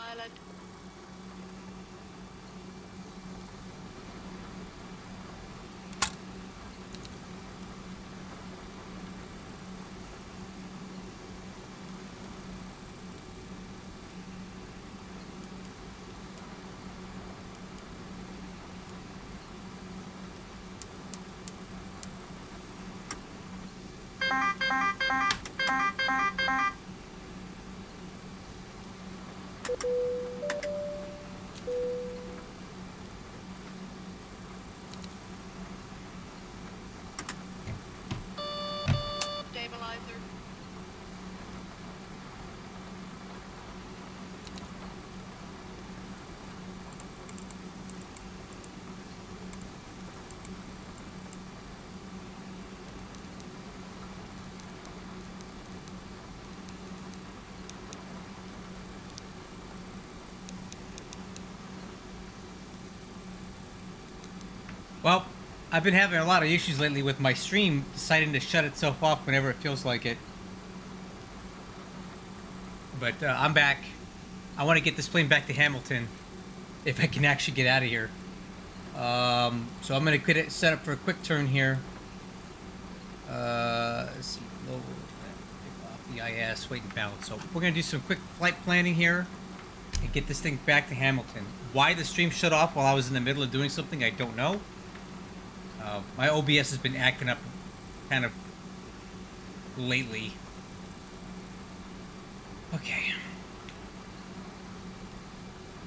pilot. Stabilizer. Well, I've been having a lot of issues lately with my stream deciding to shut itself off whenever it feels like it. But I'm back. I want to get this plane back to Hamilton if I can actually get out of here. So I'm going to quit it, set up for a quick turn here. Let's see, low, off the IS, weight and balance. So we're going to do some quick flight planning here and get this thing back to Hamilton. Why the stream shut off while I was in the middle of doing something, I don't know. My OBS has been acting up kind of lately. Okay.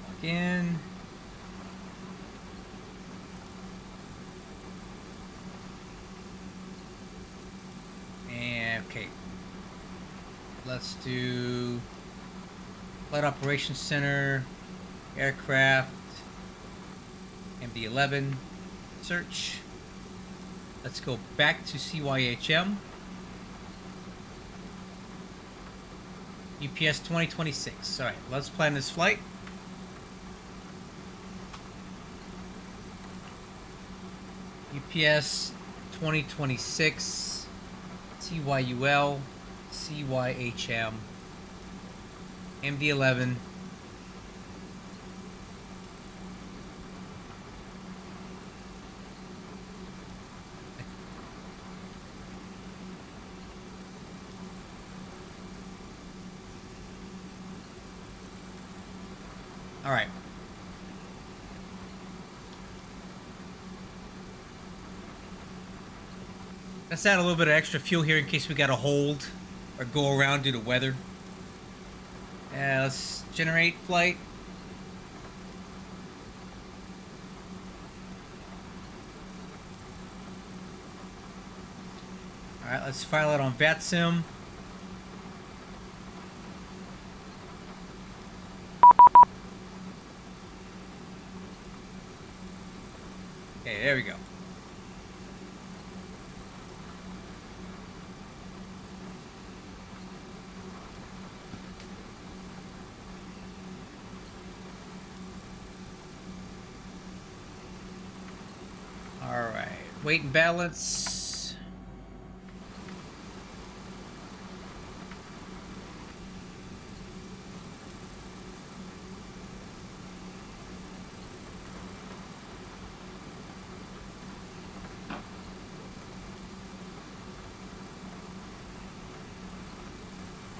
Log in. And, okay. Let's do Flight Operations Center, aircraft, MD-11, search. Let's go back to CYHM. UPS 2026. Alright, let's plan this flight. UPS 2026, CYUL, CYHM, MD-11. All right. Let's add a little bit of extra fuel here in case we got to hold or go around due to weather. Let's generate flight. All right, let's file it on VATSIM. Okay, there we go. All right, weight and balance.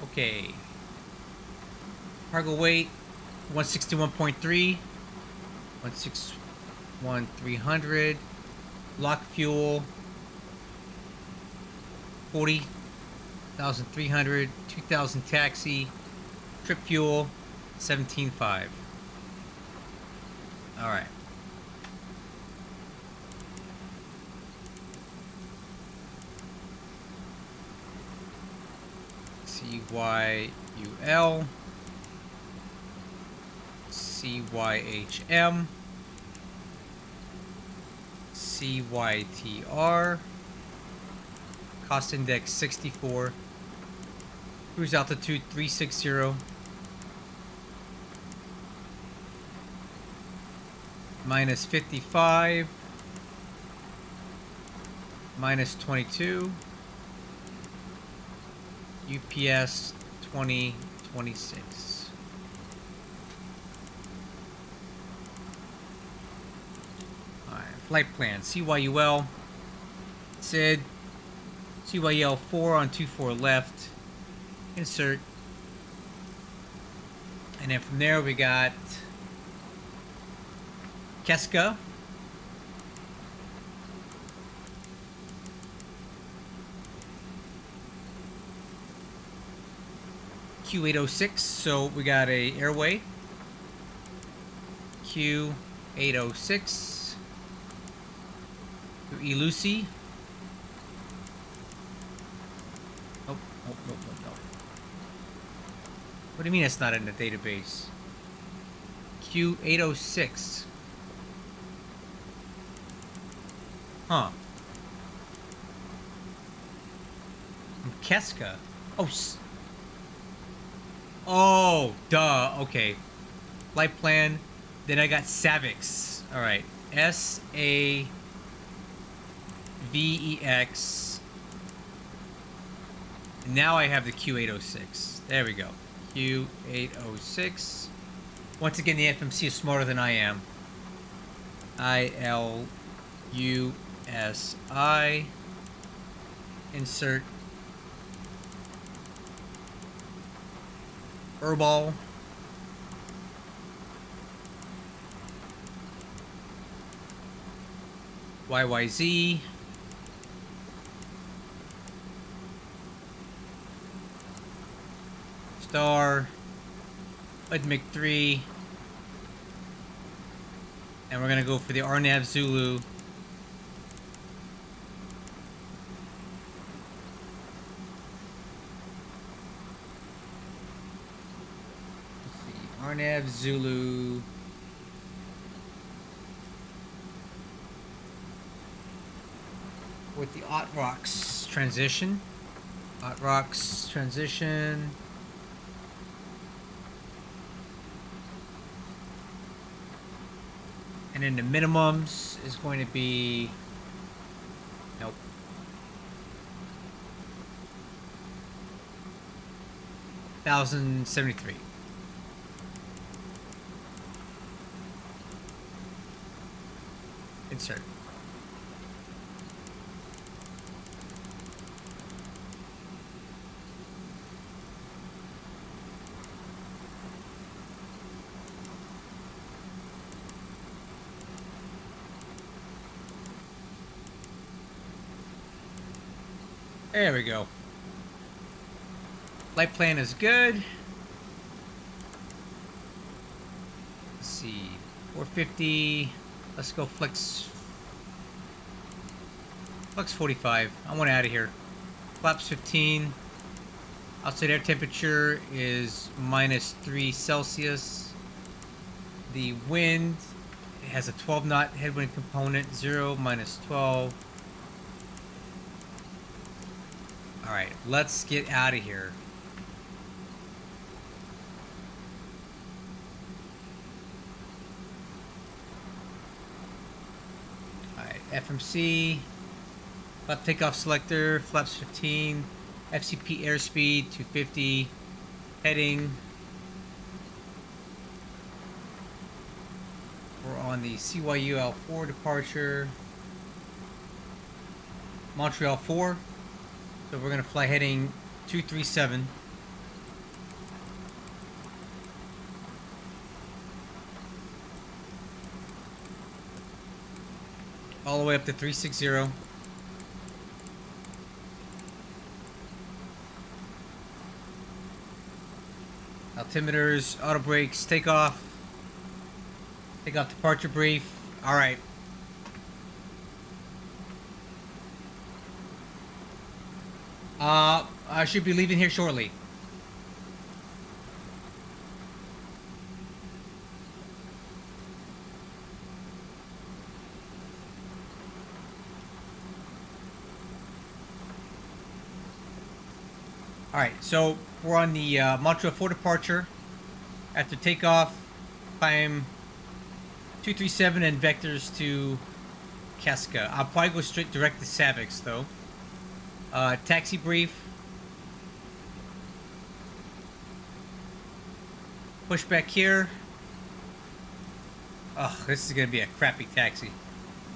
Okay. Cargo weight 161.3, 161,300. Block fuel 40,300. 2,000 taxi. Trip fuel 17.5. All right. CYUL, CYHM, CYTR, cost index 64, cruise altitude 360, minus 55, minus 22, UPS 2026. flight plan. CYUL, SID, CYL 4 on 2-4 left, insert. And then from there we got Keska. Q806, so we got a airway. Q806 to Eluci. Oh, no. What do you mean it's not in the database? Q806. Huh. From Keska. Oh, duh. Okay. Flight plan. Then I got Savix. Alright. SAVEX. Now I have the Q806. There we go. Q806. Once again, the FMC is smarter than I am. ILUSI. Insert. Herbal. YYZ. Star. Udmic 3. And we're gonna go for the RNAV Zulu. RNAV Zulu. With the Otrox transition. Otrox transition. And then the minimums is going to be... Nope. $1,073. Insert. There we go. Flight plan is good. Let's see. 450. Let's go flex 45. I want out of here. Flaps 15. Outside air temperature is -3 Celsius. The wind, it has a 12 knot headwind component. 0 -12. Alright, let's get out of here. Alright, FMC. Flap takeoff selector, flaps 15. FCP airspeed 250. Heading. We're on the CYUL 4 departure. Montreal 4. So we're going to fly heading 237. All the way up to 360. Altimeters, auto brakes, takeoff. Takeoff departure brief. Alright. I should be leaving here shortly. Alright, so we're on the Montreal 4 departure. After takeoff, climb 237 and vectors to Keska. I'll probably go straight direct to Savix though. Taxi brief. Push back here. Oh, this is gonna be a crappy taxi.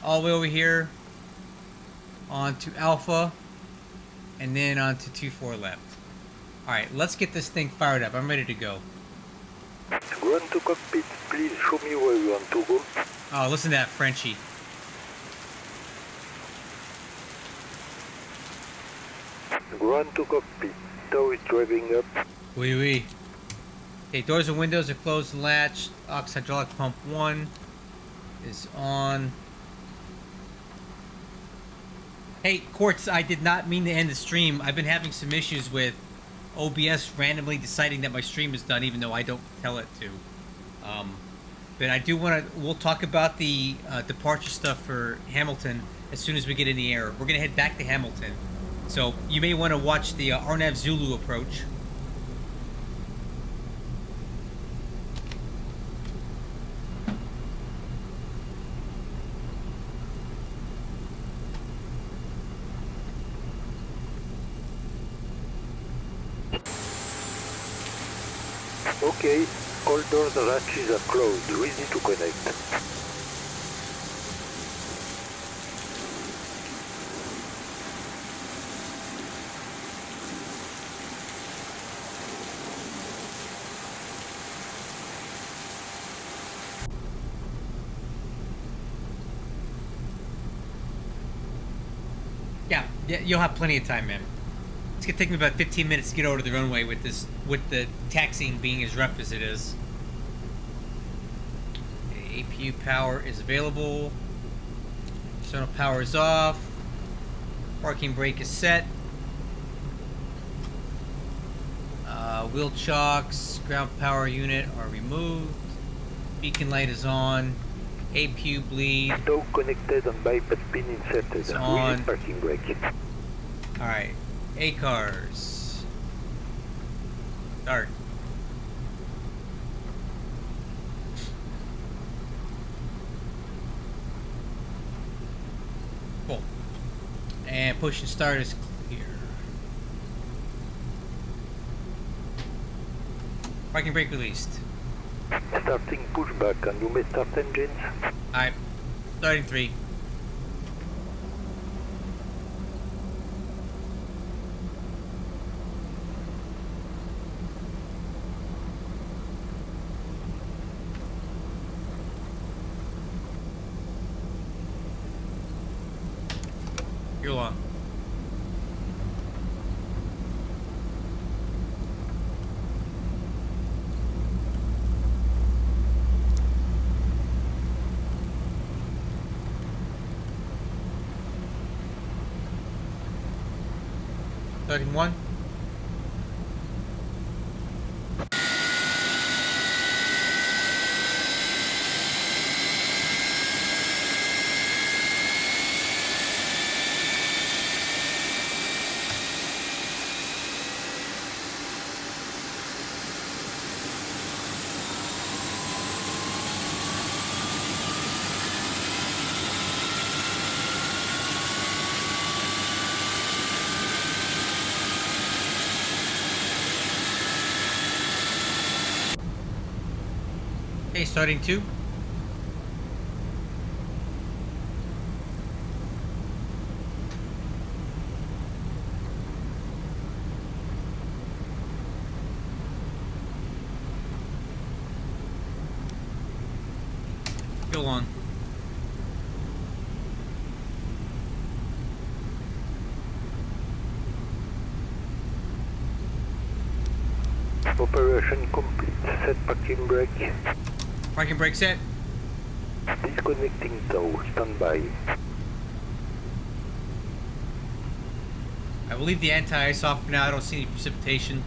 all the way over here onto Alpha, and then onto 2-4 left. Alright, let's get this thing fired up. I'm ready to go. Go on to cockpit. Please show me where you want to go. Oh, listen to that Frenchie. Go on to cockpit. Tow is driving up. Oui, oui. Okay, doors and windows are closed and latched. Aux hydraulic pump 1 is on. Hey, Quartz, I did not mean to end the stream. I've been having some issues with OBS randomly deciding that my stream is done, even though I don't tell it to. But I do want to... We'll talk about the departure stuff for Hamilton as soon as we get in the air. We're going to head back to Hamilton. So you may want to watch the Arnav Zulu approach. Okay, all doors and hatches are closed, ready to connect. Yeah, you'll have plenty of time, man. It's gonna take me about 15 minutes to get over to the runway with the taxiing being as rough as it is. Okay, APU power is available. External power is off. Parking brake is set. Wheel chocks, ground power unit are removed. Beacon light is on. APU bleed. Tow connected and bypass pin inserted. It's on. Release parking brake. Alright. A-cars. Start. Cool. And push and start is clear. Parking brake released. Starting pushback, and you may start engines. Alright. Starting 3. Fuel on. Starting 1. Okay, starting 2. Fuel on. Operation complete. Set parking brake. Parking brake set. Disconnecting tow. Stand by. I will leave the anti-ice off for now. I don't see any precipitation.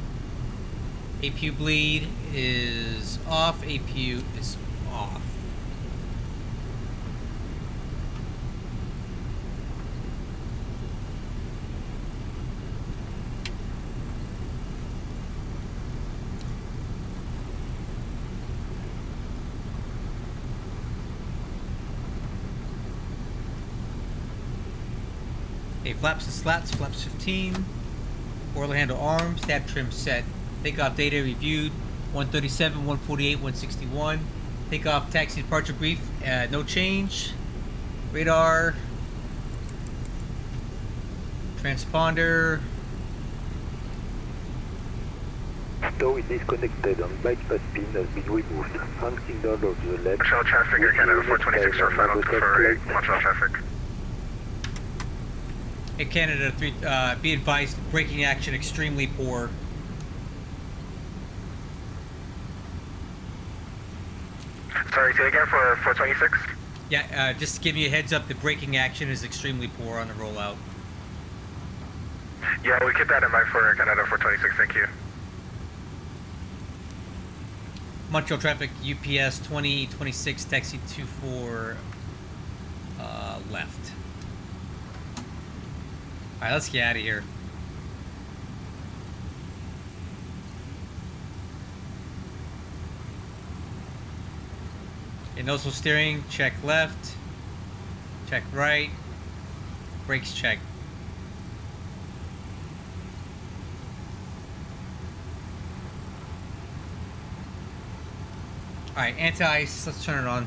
APU bleed is off. APU is off. Okay, flaps and slats, flaps 15. Oiler handle arms, stab trim set. Takeoff data reviewed, 137, 148, 161. Takeoff taxi departure brief, no change. Radar. Transponder. Tow is disconnected and bypass pin has been removed. Hand signal of the left. Montreal traffic, Air Canada 426 or final for Montreal traffic. Hey Canada 3, be advised, braking action extremely poor. Sorry, say again for 426? Yeah, just to give you a heads up, the braking action is extremely poor on the rollout. Yeah, we keep that in mind for Air Canada 426, thank you. Montreal traffic, UPS 2026, taxi 24, left. Alright, let's get out of here. Nozzle steering, check left, check right, brakes check. Alright, anti-ice, let's turn it on.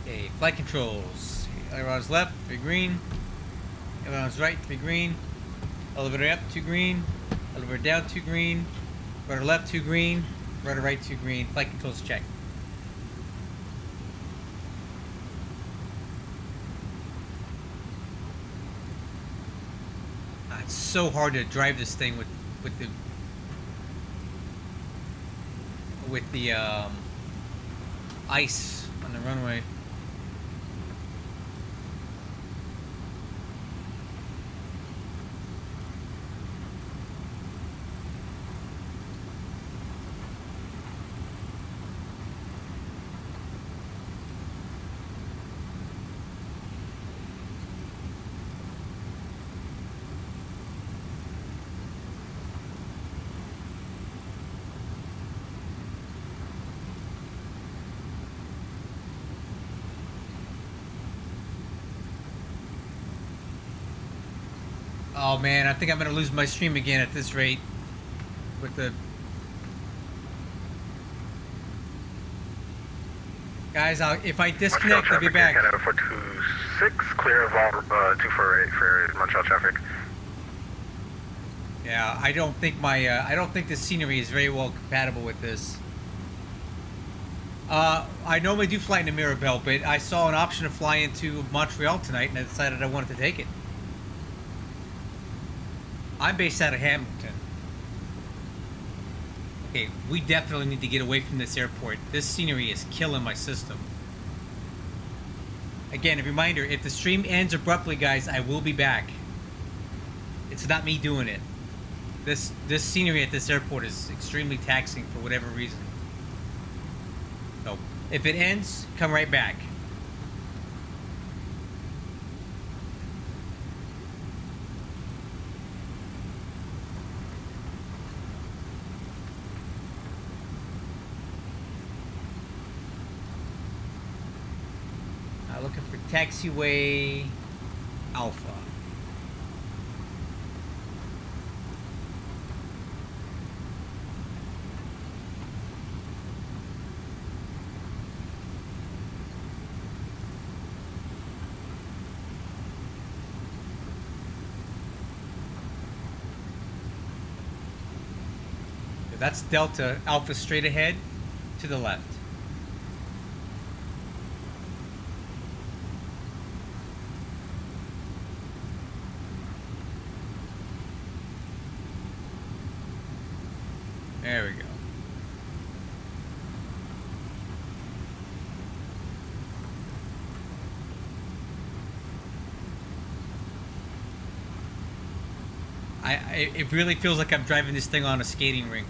Okay, flight controls. Ailerons left, 3 green. Ailerons right, 3 green. Elevator up, 2 green. Elevator down, 2 green. Rudder left, 2 green. Rudder right, 2 green. Flight controls check. It's so hard to drive this thing with the ice on the runway. Oh man, I think I'm gonna lose my stream again at this rate. With the guys, if I disconnect, I'll be back. Canada 426, clear of all 248 for Montreal traffic. Yeah, I don't think I don't think the scenery is very well compatible with this. I normally do fly into Mirabel, but I saw an option to fly into Montreal tonight, and I decided I wanted to take it. I'm based out of Hamilton. Okay, we definitely need to get away from this airport. This scenery is killing my system. Again, a reminder, if the stream ends abruptly, guys, I will be back. It's not me doing it. This scenery at this airport is extremely taxing for whatever reason. So, if it ends, come right back. Looking for taxiway Alpha. That's Delta Alpha straight ahead to the left. There we go. It really feels like I'm driving this thing on a skating rink.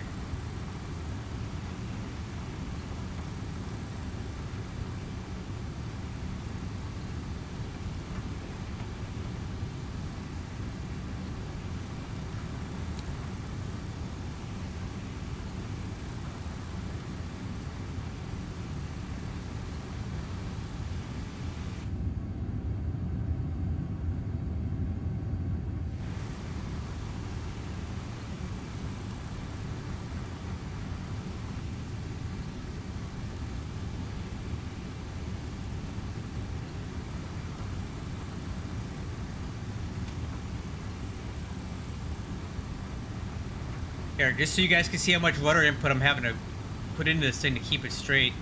Here, just so you guys can see how much rudder input I'm having to put into this thing to keep it straight.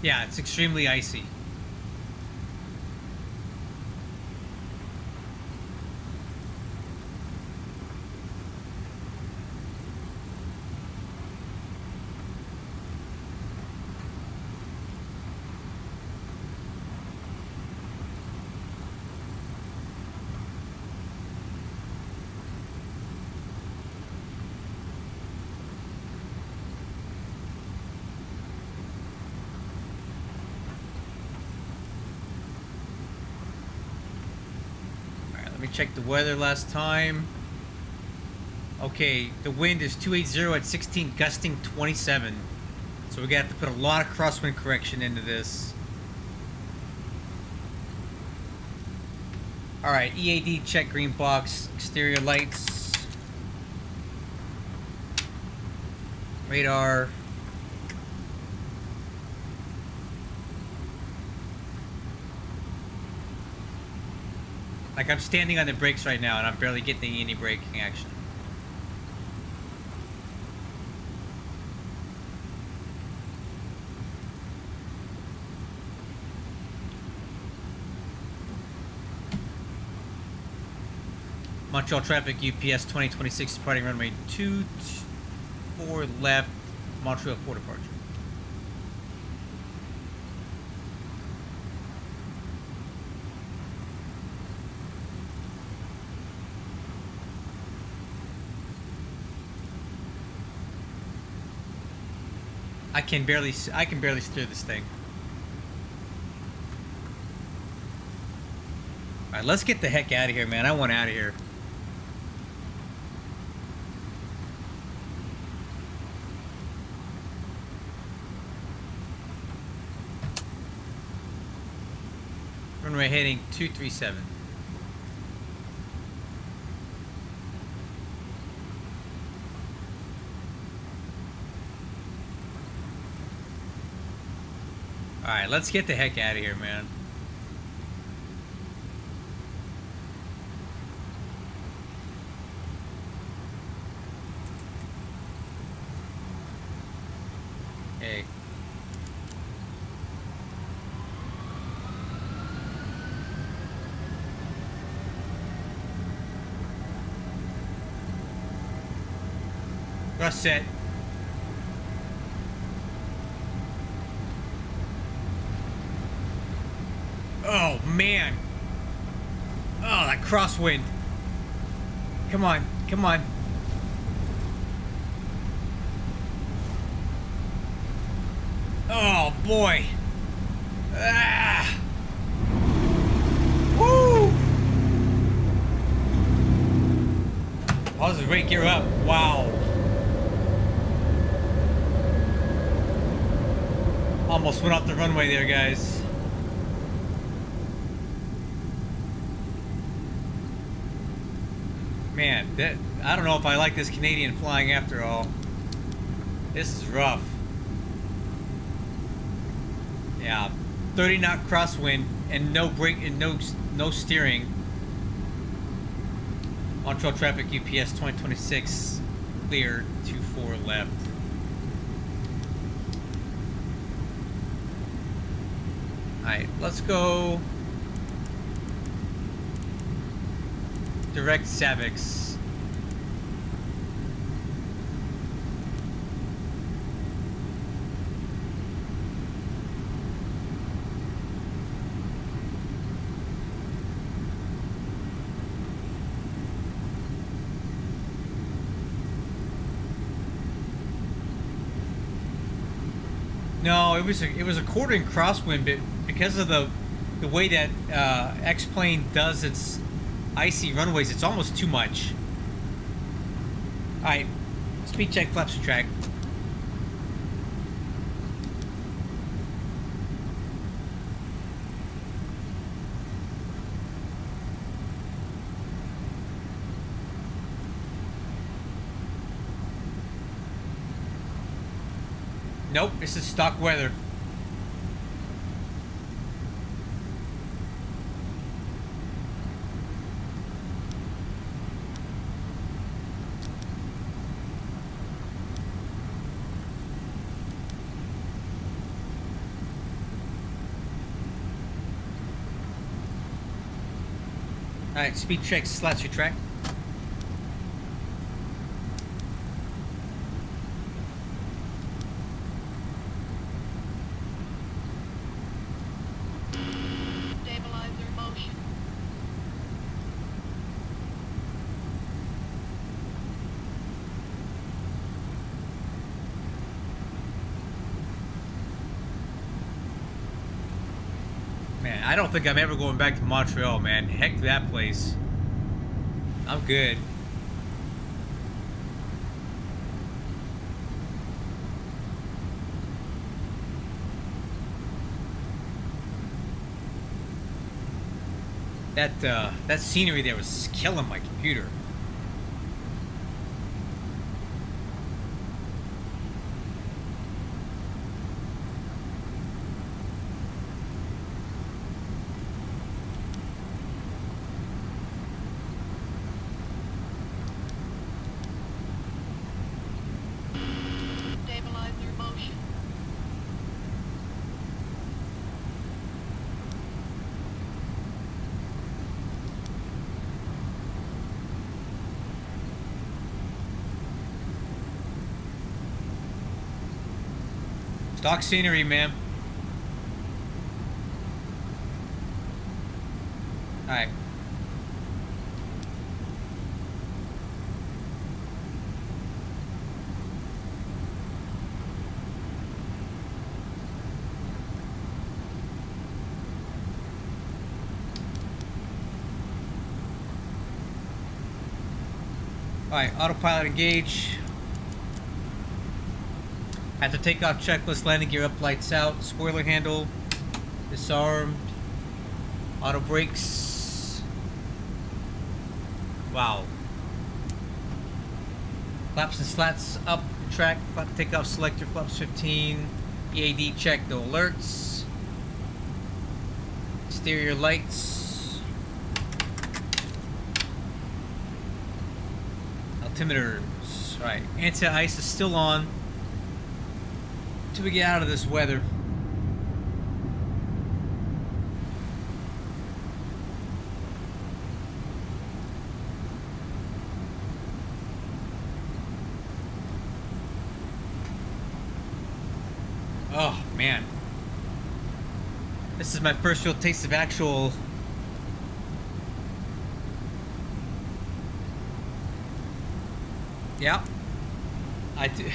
Yeah, it's extremely icy. Check the weather last time. Okay, the wind is 280 at 16, gusting 27. So we're gonna have to put a lot of crosswind correction into this. Alright, EAD check, green box, exterior lights, radar. Like, I'm standing on the brakes right now, and I'm barely getting any braking action. Montreal traffic, UPS 2026, departing runway 24 left, Montreal 4 departure. I can barely steer this thing. All right, let's get the heck out of here, man. I want out of here. Runway heading 237. Alright, let's get the heck out of here, man. Hey. Thrust set. Oh, man. Oh, that crosswind. Come on. Come on. Oh, boy. Ah. Woo. Positive rate, gear up. Wow. Almost went off the runway there, guys. Man, I don't know if I like this Canadian flying after all. This is rough. Yeah, 30 knot crosswind and no brake and no steering. Montreal traffic UPS 2026 clear 24 left. Alright, let's go direct Savix. No, it was a quartering crosswind, but because of the way that X-Plane does its icy runways, it's almost too much. Alright, speed check, flaps track. Nope, this is stock weather. Alright, speed check, slats your track. Stabilizer motion. Man, I don't think I'm ever going back to Montreal, man. Heck that place. I'm good. That scenery there was killing my computer. Stabilizer motion. Stock scenery, man. Alright. Alright, autopilot engage. At the takeoff checklist, landing gear up, lights out, spoiler handle, disarmed, auto brakes. Wow. Flaps and slats up, track, flap takeoff selector, flaps 15, EAD check, no alerts, exterior lights, altimeters. Right, anti-ice is still on. Till we get out of this weather. Oh man, this is my first real taste of actual I do.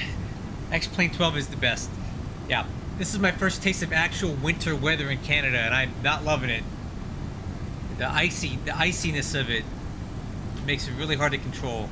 X-Plane 12 is the best. Yeah, this is my first taste of actual winter weather in Canada, and I'm not loving it. The iciness of it makes it really hard to control.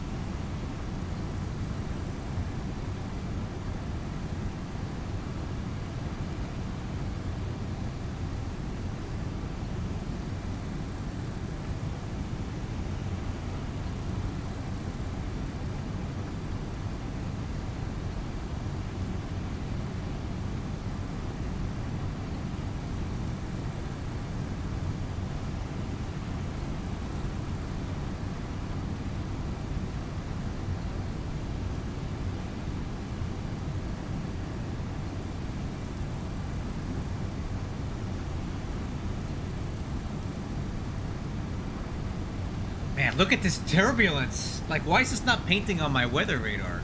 Man, look at this turbulence. Like, why is this not painting on my weather radar?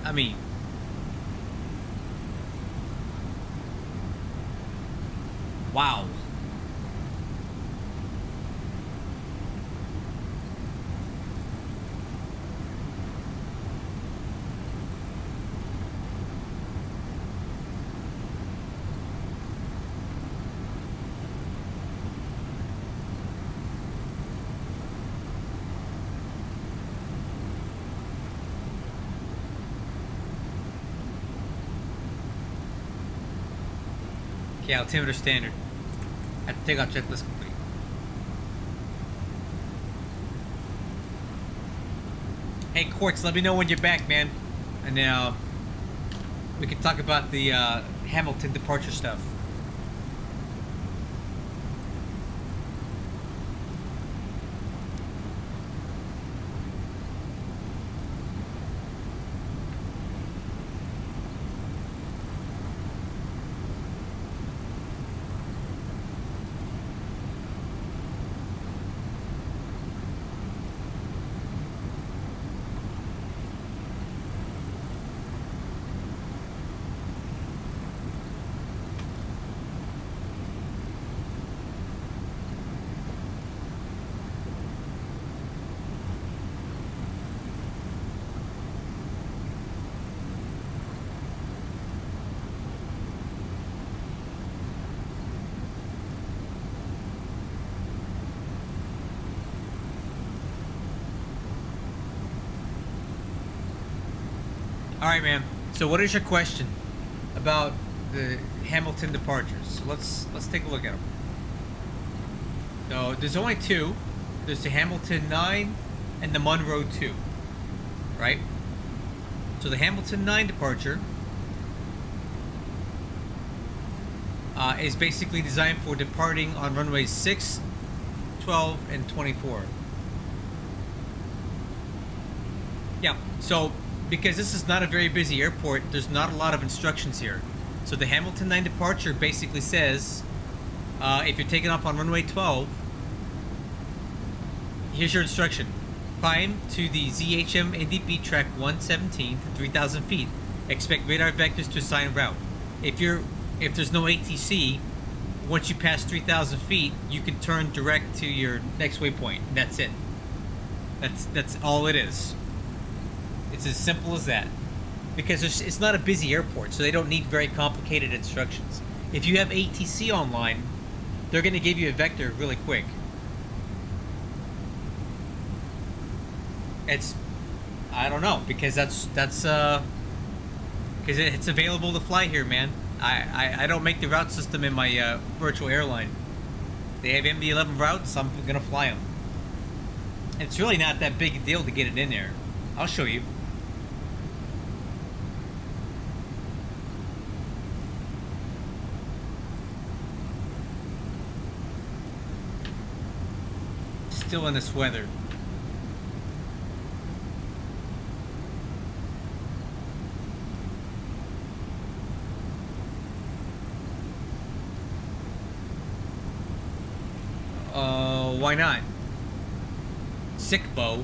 I mean, wow. Okay, altimeter standard. Have to take out checklist complete. Hey, Quartz, let me know when you're back, man. And now we can talk about the Hamilton departure stuff. All right, man. So, what is your question about the Hamilton departures? So let's take a look at them. So, there's only two. There's the Hamilton 9 and the Monroe 2, right? So, the Hamilton 9 departure is basically designed for departing on runways 6, 12, and 24. Yeah. So, because this is not a very busy airport, there's not a lot of instructions here. So the Hamilton 9 departure basically says, if you're taking off on runway 12, here's your instruction. Climb to the ZHM NDP track 117 to 3,000 feet. Expect radar vectors to assign route. If there's no ATC, once you pass 3,000 feet, you can turn direct to your next waypoint. That's it. That's all it is. It's as simple as that. Because it's not a busy airport, so they don't need very complicated instructions. If you have ATC online, they're going to give you a vector really quick. I don't know, because that's because it's available to fly here, man. I don't make the route system in my virtual airline. They have MD-11 routes, I'm going to fly them. It's really not that big a deal to get it in there. I'll show you. Still in this weather. Why not? Sick bow.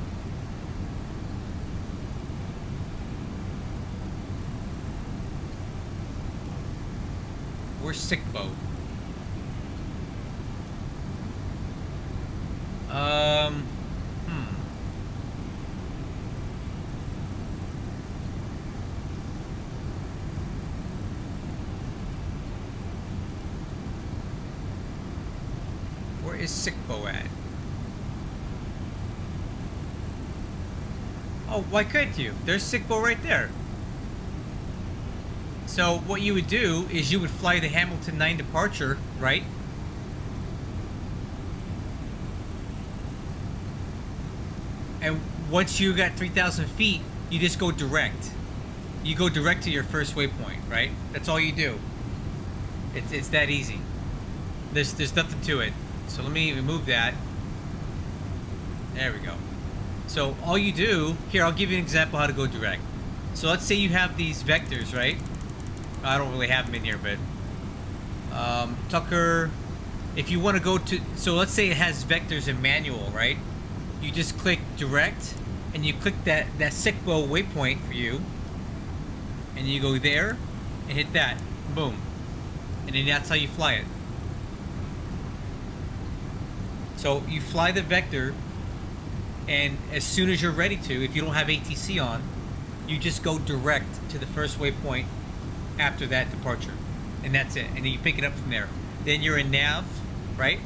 Where's sick bow? Where is Sickbo at? Oh, why couldn't you? There's Sickbo right there. So what you would do is you would fly the Hamilton 9 departure, right? And once you got 3,000 feet, you just go direct. You go direct to your first waypoint, right? That's all you do. It's that easy. There's nothing to it. So let me remove that. There we go. So all you do, here I'll give you an example how to go direct. So let's say you have these vectors, right? I don't really have them in here, but Tucker, if you want to go to, so let's say it has vectors in manual, right? You just click direct and you click that Sickbo waypoint for you, and you go there and hit that, boom, and then that's how you fly it. So you fly the vector, and as soon as you're ready to, if you don't have ATC on, you just go direct to the first waypoint after that departure, and that's it. And then you pick it up from there. Then you're in nav, right?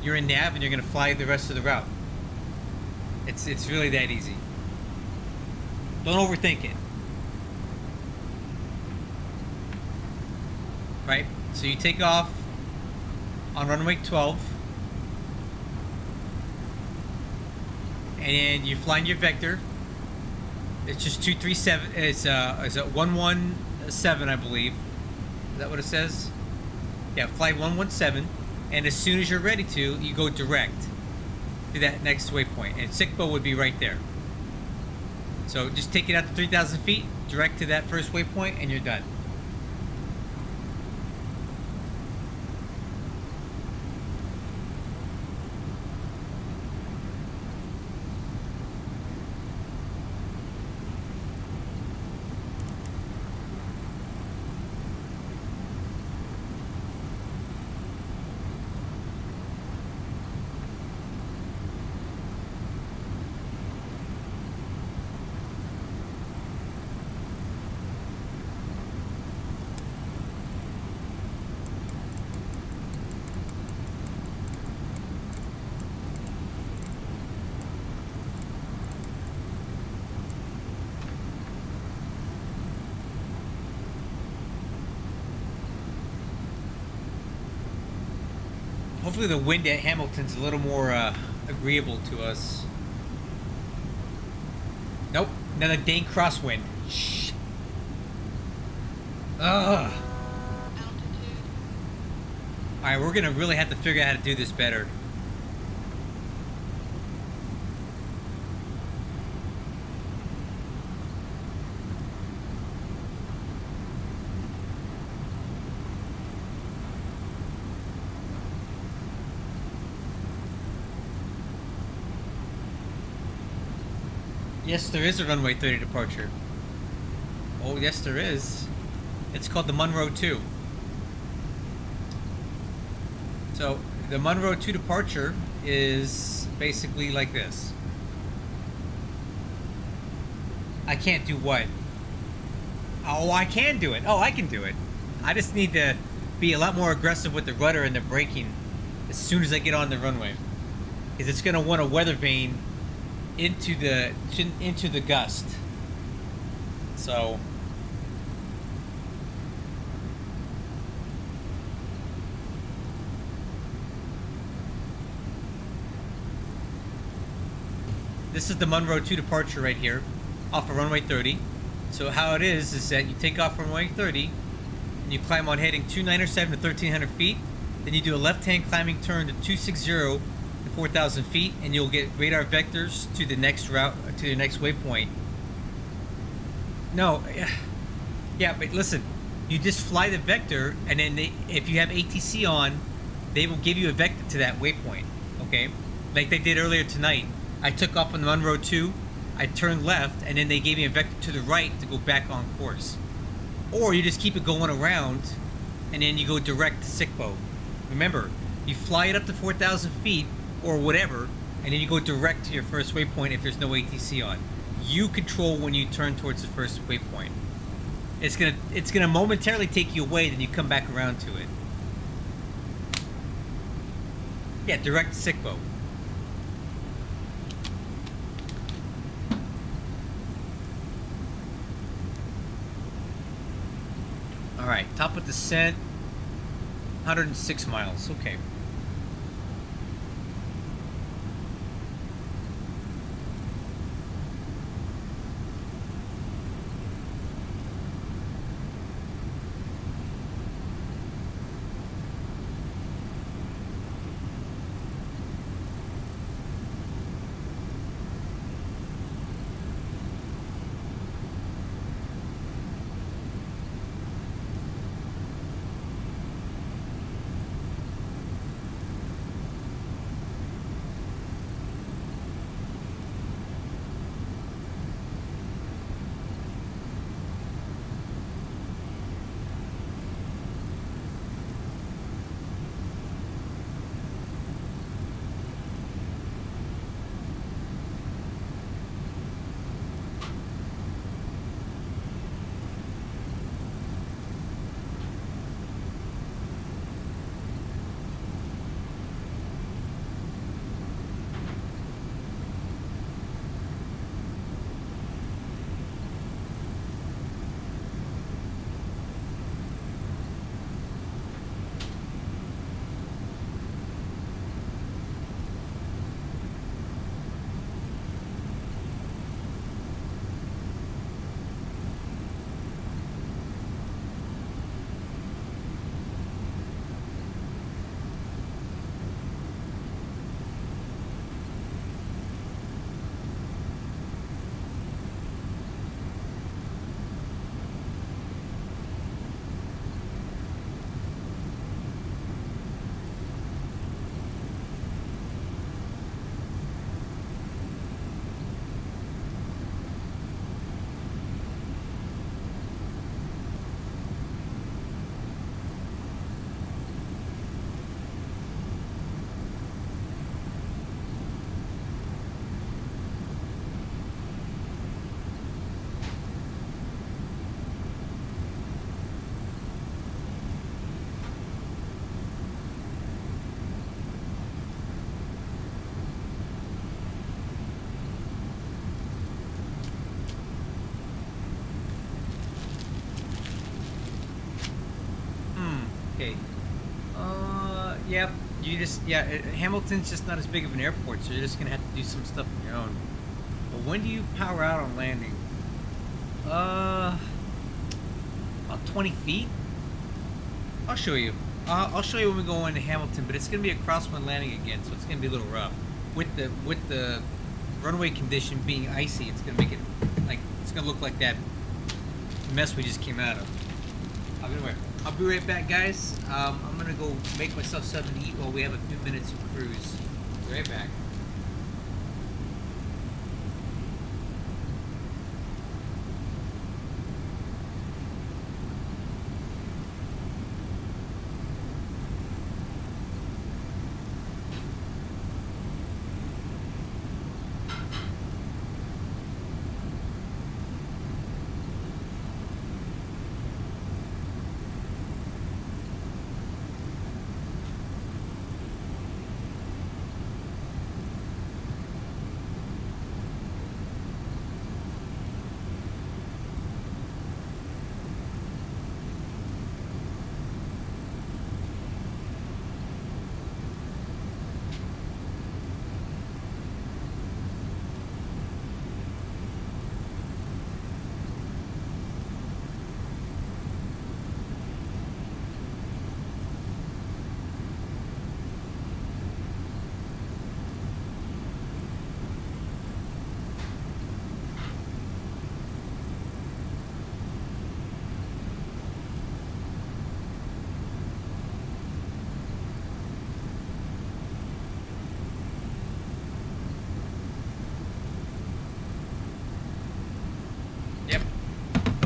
You're in nav, and you're gonna fly the rest of the route. It's really that easy. Don't overthink it. Right? So you take off on runway 12, and you fly in your vector. It's just 237. It's 117, I believe. Is that what it says? Yeah, flight 117. And as soon as you're ready to, you go direct to that next waypoint, and SICBO would be right there. So just take it out to 3,000 feet, direct to that first waypoint, and you're done. Hopefully the wind at Hamilton's a little more agreeable to us. Nope, another dang crosswind. Shh. Ugh. Altitude. Alright, we're gonna really have to figure out how to do this better. Yes, there is a runway 30 departure. Oh, yes, there is. It's called the Monroe 2. So, the Monroe 2 departure is basically like this. I can't do what? Oh, I can do it. Oh, I can do it. I just need to be a lot more aggressive with the rudder and the braking as soon as I get on the runway. Because it's going to want a weather vane into the gust. So this is the Monroe 2 departure right here off of runway 30. So how it is that you take off from runway 30 and you climb on heading 297 to 1300 feet, then you do a left-hand climbing turn to 260 to 4,000 feet, and you'll get radar vectors to the next route, to the next waypoint. No, yeah, but listen, you just fly the vector, and then if you have ATC on, they will give you a vector to that waypoint, okay? Like they did earlier tonight. I took off on the Monroe 2, I turned left, and then they gave me a vector to the right to go back on course. Or you just keep it going around, and then you go direct to SICBO. Remember, you fly it up to 4,000 feet, or whatever, and then you go direct to your first waypoint if there's no ATC on. You control when you turn towards the first waypoint. It's gonna momentarily take you away, then you come back around to it. Yeah, direct to SICBO. Alright, top of descent, 106 miles, okay. Okay. Yep. You just, yeah, Hamilton's just not as big of an airport, so you're just gonna have to do some stuff on your own. But when do you power out on landing? About 20 feet? I'll show you. I'll show you when we go into Hamilton, but it's gonna be a crosswind landing again, so it's gonna be a little rough. With the runway condition being icy, it's gonna make it like it's gonna look like that mess we just came out of. I'll be right back, guys. I'm gonna go make myself something to eat while we have a few minutes of cruise. Be right back.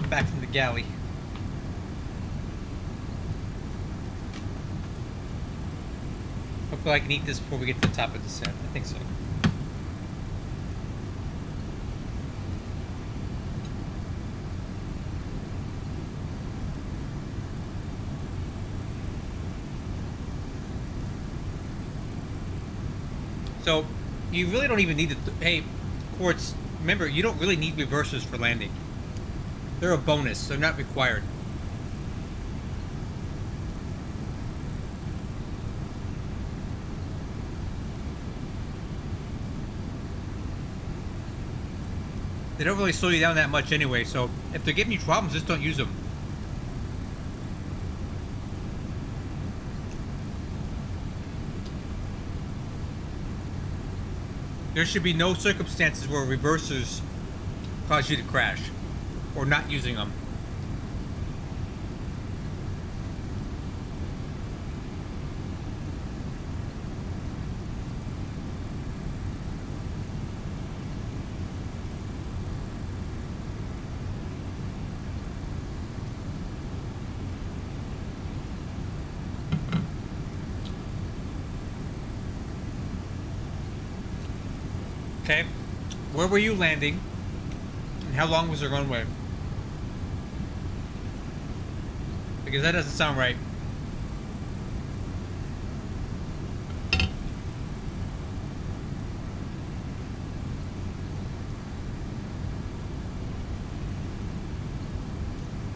Back from the galley. Hopefully I can eat this before we get to the top of the descent. I think so. So, you really don't even need to... Hey, Quartz, remember, you don't really need reversers for landing. They're a bonus. They're not required. They don't really slow you down that much anyway, so if they're giving you problems, just don't use them. There should be no circumstances where reversers cause you to crash. Or not using them. Okay, where were you landing? And how long was the runway? Because that doesn't sound right.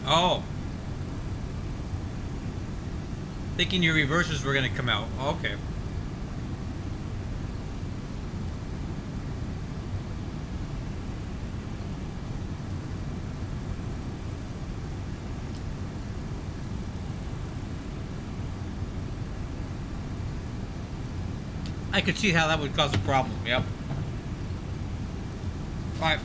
Oh. Thinking your reversers were going to come out. Oh, okay. I could see how that would cause a problem, yep. Alright.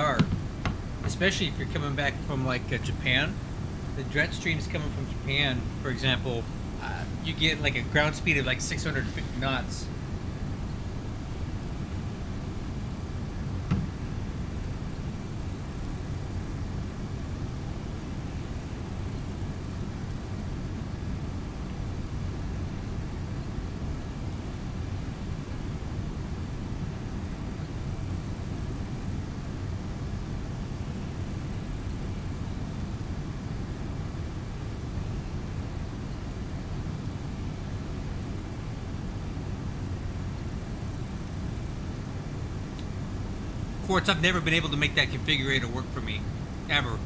are, especially if you're coming back from like Japan. The jet streams coming from Japan, for example, you get like a ground speed of like 650 knots. Of course, I've never been able to make that configurator work for me, ever.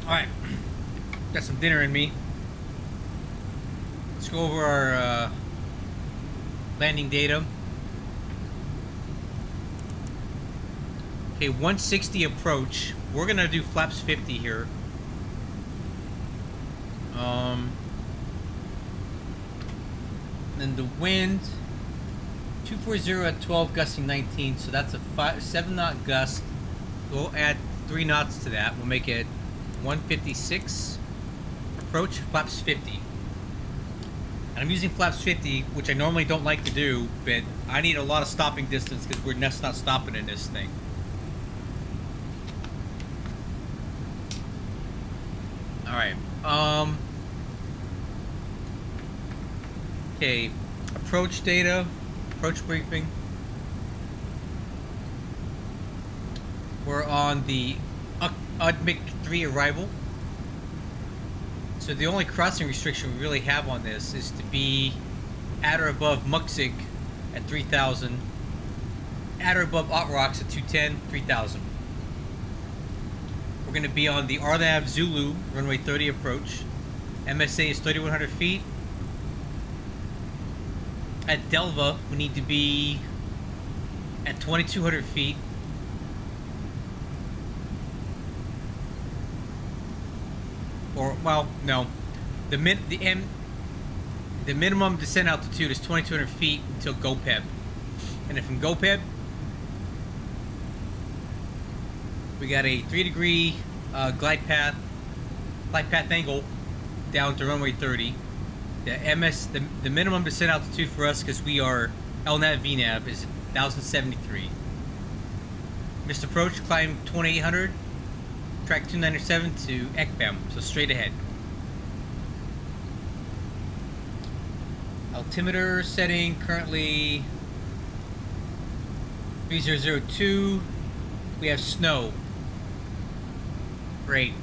Alright, got some dinner in me. Let's go over our landing data. Okay, 160 approach. We're gonna do flaps 50 here. Then the wind 240 at 12, gusting 19, so that's a 7 knot gust. We'll add 3 knots to that. We'll make it 156 approach, flaps 50. And I'm using flaps 50, which I normally don't like to do, but I need a lot of stopping distance because we're just not stopping in this thing. Alright, okay, approach data, approach briefing. We're on the UDMIC 3 arrival. So the only crossing restriction we really have on this is to be at or above Muxig at 3,000, at or above Otrocks at 210, 3,000. We're going to be on the RNAV Zulu, runway 30 approach. MSA is 3,100 feet. At Delva, we need to be at 2,200 feet. Or, well, no. The minimum descent altitude is 2,200 feet until GOPEB. And then from GOPEB, we got a 3-degree glide path angle down to runway 30. The minimum descent altitude for us, because we are LNAV VNAV, is 1,073. Missed approach, climb 2,800. Track 297 to Ekbam, so straight ahead. Altimeter setting currently 3002. We have snow. Great.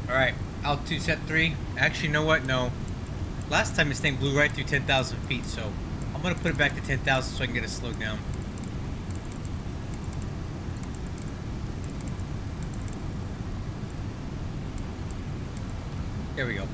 Alright, altitude set 3. Actually, you know what? No. Last time this thing blew right through 10,000 feet, so I'm going to put it back to 10,000 so I can get it slowed down. There we go.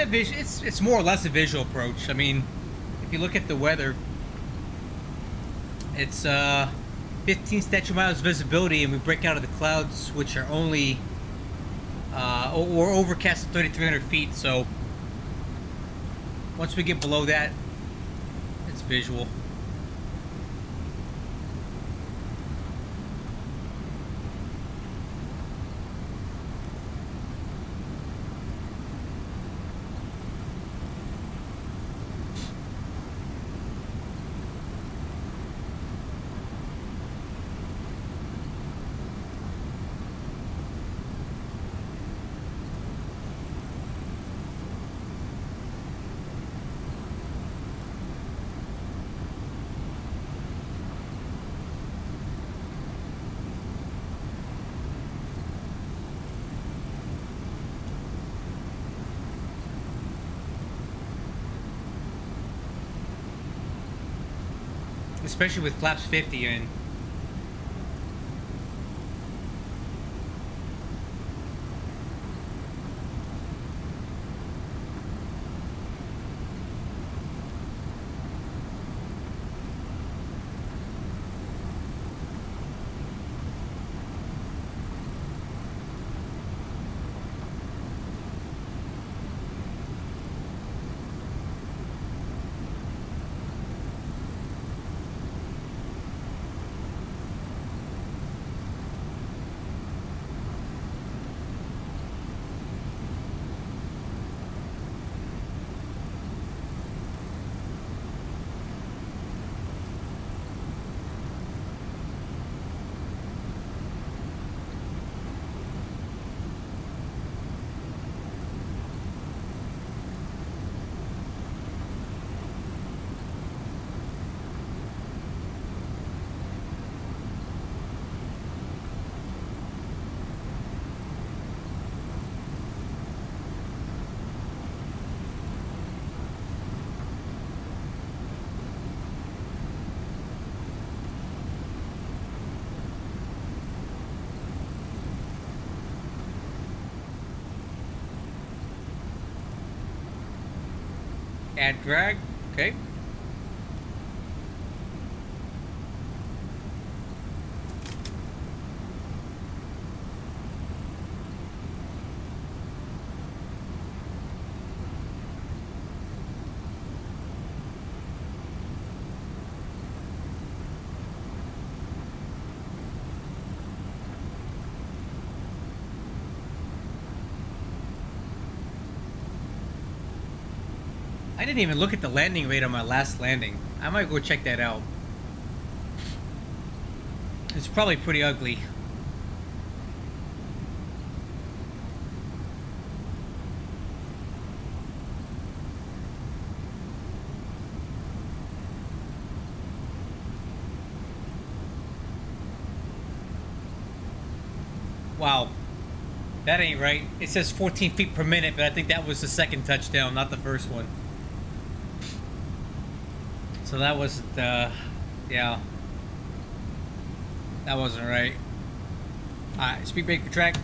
It's more or less a visual approach. I mean, if you look at the weather, it's 15 statute miles visibility, and we break out of the clouds, which are only or overcast at 3,300 feet. So once we get below that, it's visual. Especially with flaps 50 in. Add drag. Okay. I didn't even look at the landing rate on my last landing. I might go check that out. It's probably pretty ugly. Wow. That ain't right. It says 14 feet per minute, but I think that was the second touchdown, not the first one. So that wasn't, yeah. That wasn't right. Alright, speed brake for track.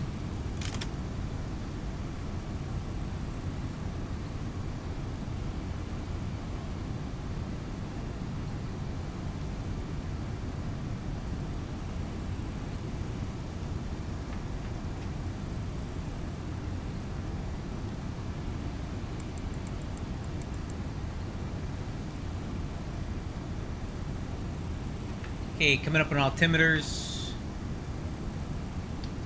Okay, coming up on altimeters.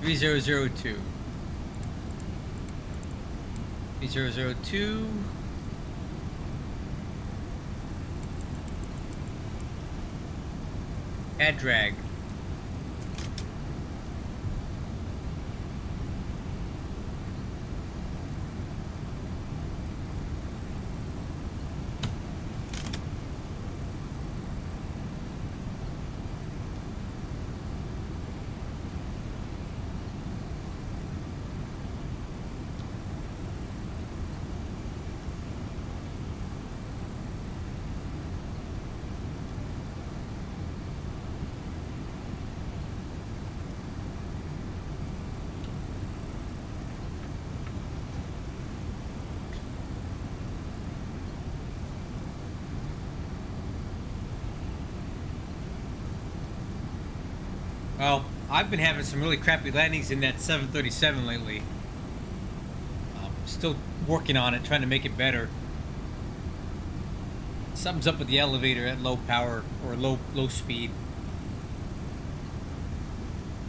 3002. 3002. Add drag. Well, I've been having some really crappy landings in that 737 lately. Still working on it, trying to make it better. Something's up with the elevator at low power or low speed.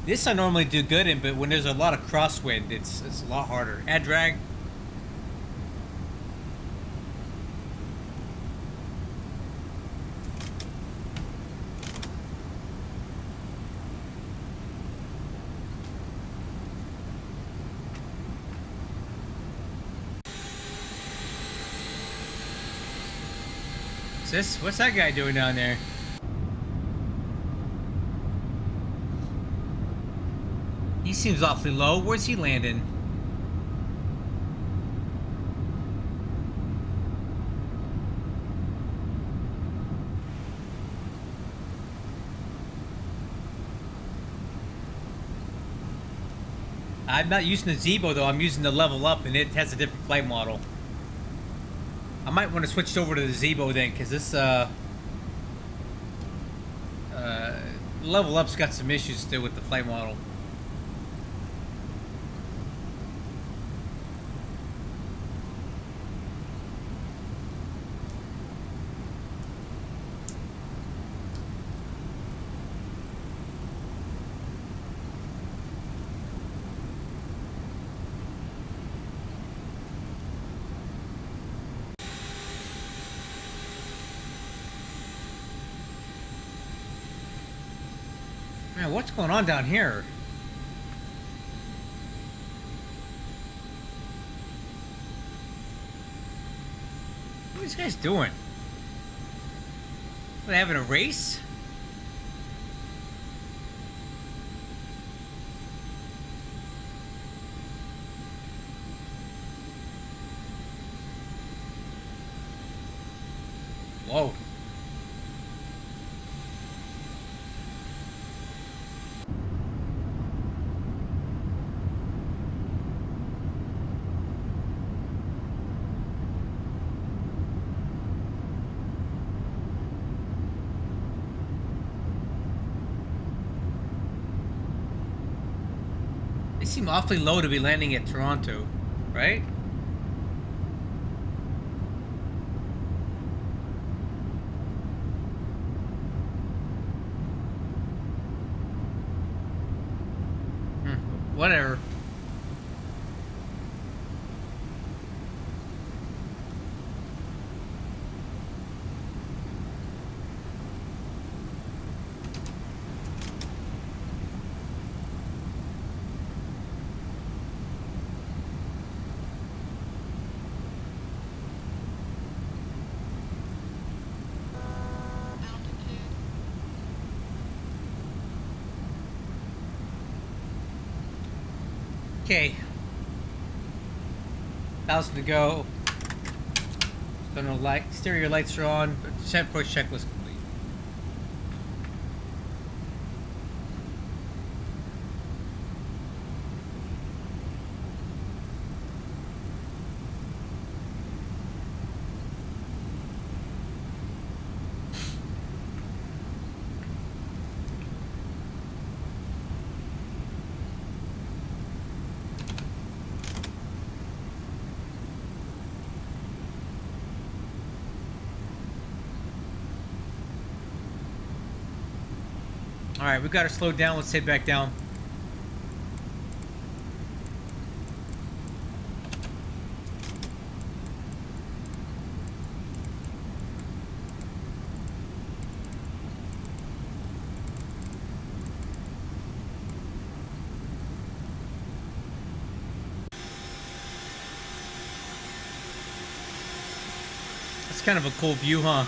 This I normally do good in, but when there's a lot of crosswind, it's a lot harder. Add drag. What's that guy doing down there? He seems awfully low. Where's he landing? I'm not using the Zebo though. I'm using the level up, and it has a different flight model. I might want to switch over to the Zebo then, because this level up's got some issues still with the flight model. Man, what's going on down here? What are these guys doing? Are they having a race? Whoa. seem awfully low to be landing at Toronto, right? Whatever. Altitude. Okay. 1,000 to go. So no light. Exterior lights are on. Set push checklist complete. Alright, we've got to slow down. Let's head back down. That's kind of a cool view, huh?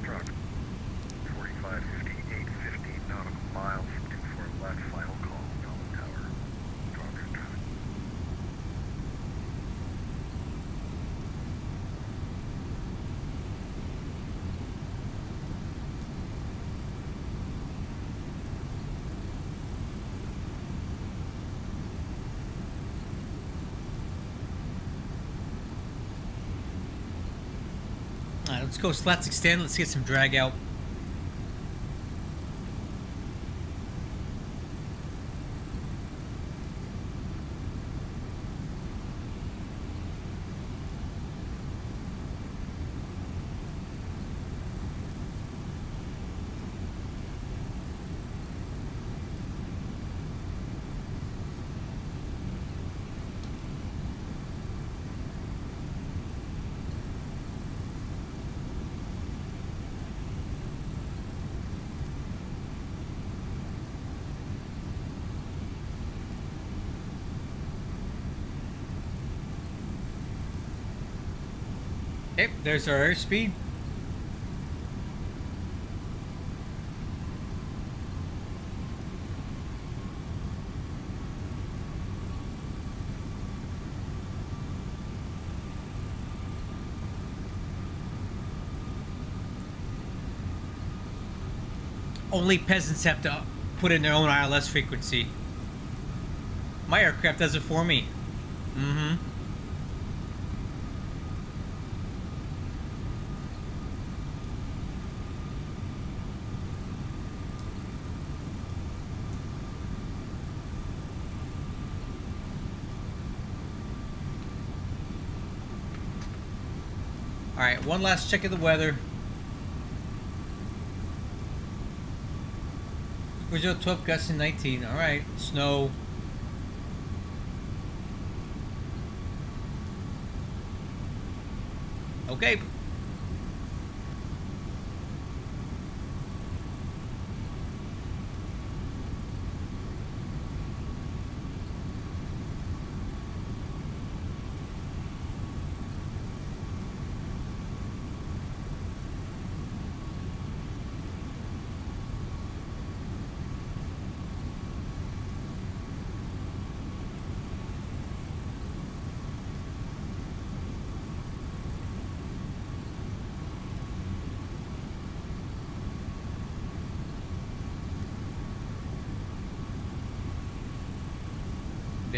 Truck 45, 58, 15 nautical miles, 24 left, final call, Dollar Tower. Drop your traffic. Alright, let's go slats extend. Let's get some drag out. Okay, there's our airspeed. Only peasants have to put in their own ILS frequency. My aircraft does it for me. Mm-hmm. Alright, one last check of the weather. Brazil 12 gusts and 19. Alright, snow. Okay.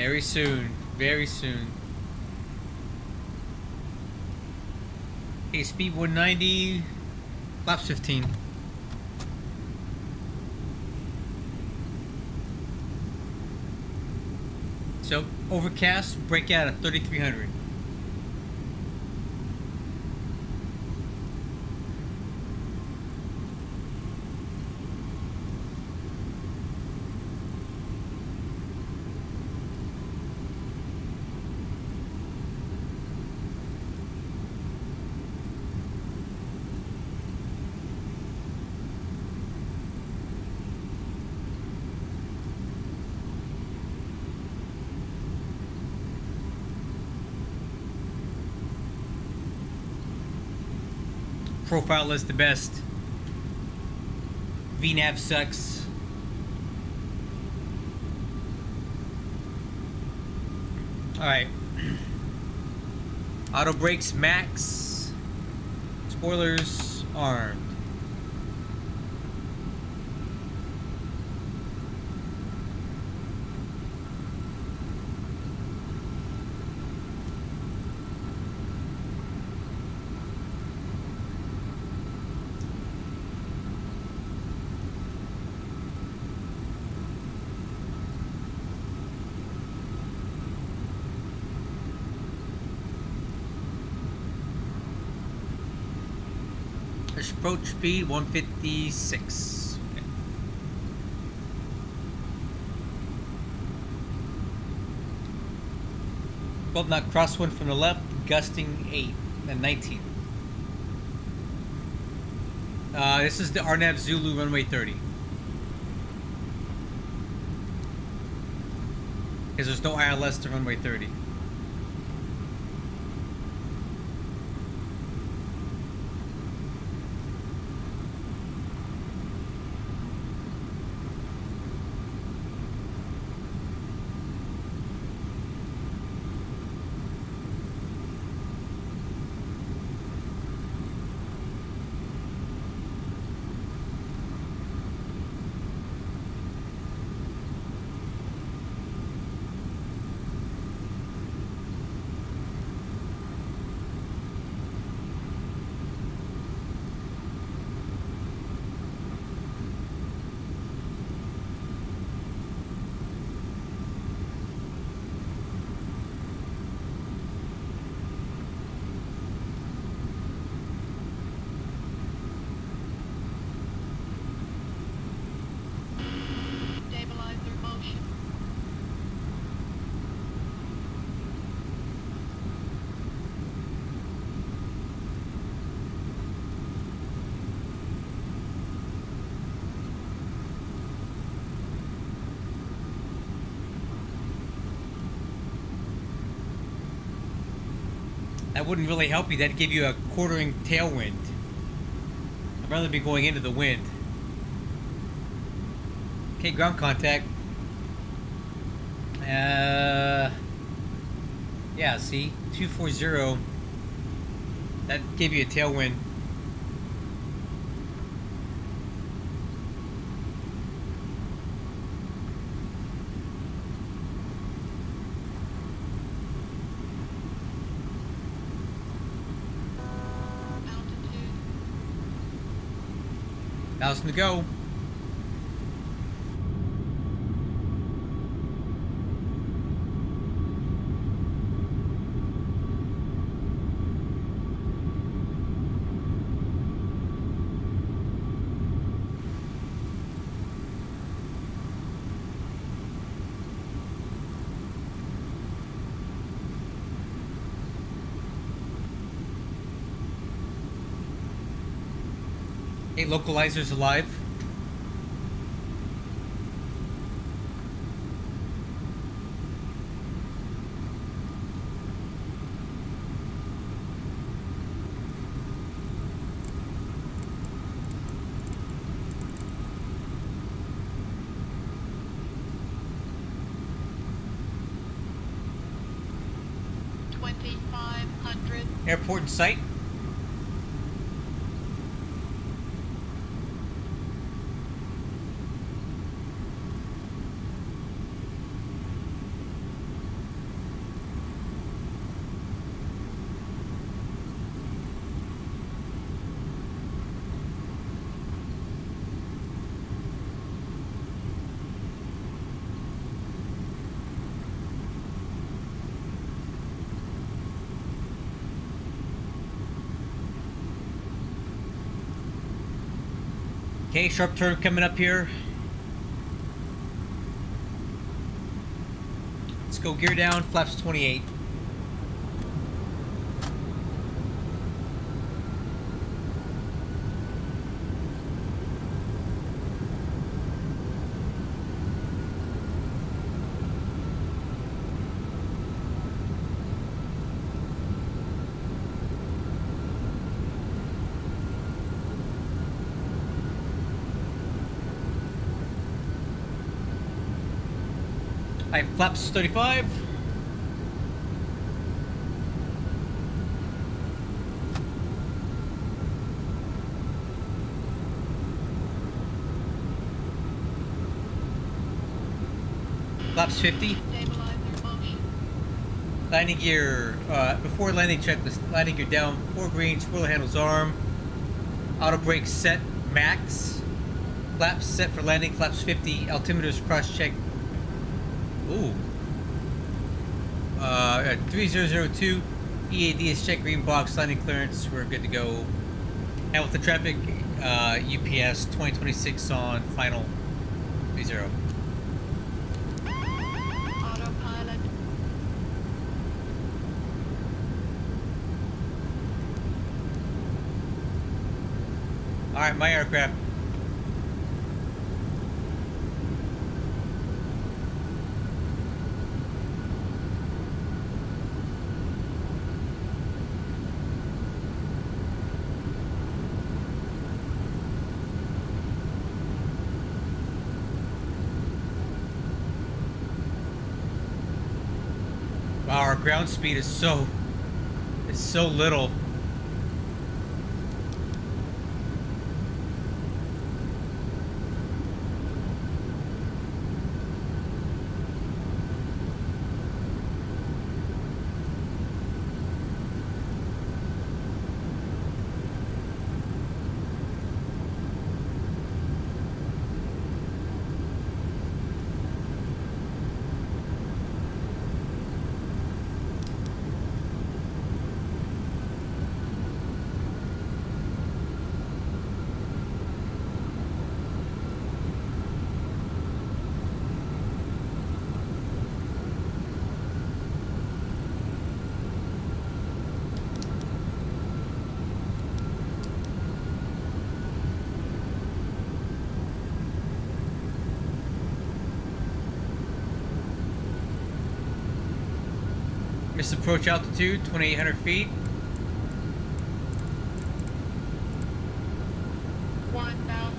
Very soon. Very soon. Okay, speed 190. Laps 15. So, overcast, break out at 3,300. Profile is the best. VNAV sucks. Alright. Auto brakes max. Spoilers armed. Approach speed 156. Okay. Well, not crosswind from the left, gusting 8 and 19. This is the Arnav Zulu runway 30. Because there's no ILS to runway 30. Stabilizer motion. That wouldn't really help you. That'd give you a quartering tailwind. I'd rather be going into the wind. Okay, ground contact. Yeah, see? 240. That gave you a tailwind. Altitude. 1,000 to go. Hey, localizers alive. Airport in sight. Okay, sharp turn coming up here. Let's go gear down, flaps 28. Alright, flaps 35. Flaps 50. Stabilizer motion. Landing gear, before landing checklist, landing gear down, 4 green, spoiler handles arm. Auto brake set, max. Flaps set for landing, flaps 50. Altimeter's cross check. Ooh. 3002. EAD is check, green box, landing clearance, we're good to go. And with the traffic, UPS 2026 on final 30. Autopilot. Alright, my aircraft. Wow, our ground speed is so little. Missed approach altitude, 2,800 feet. 1,000.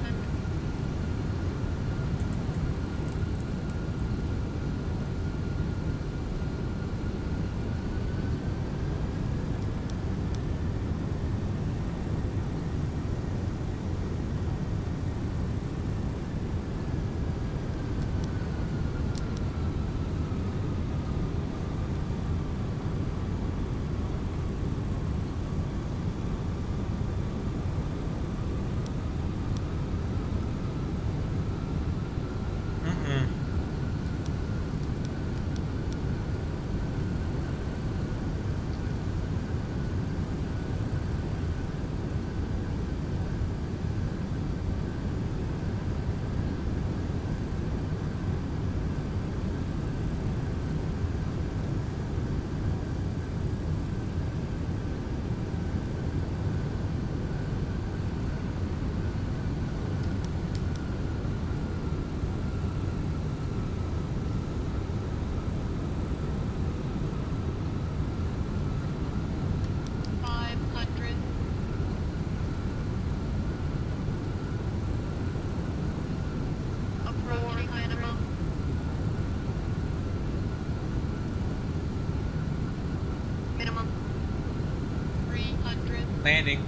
Landing.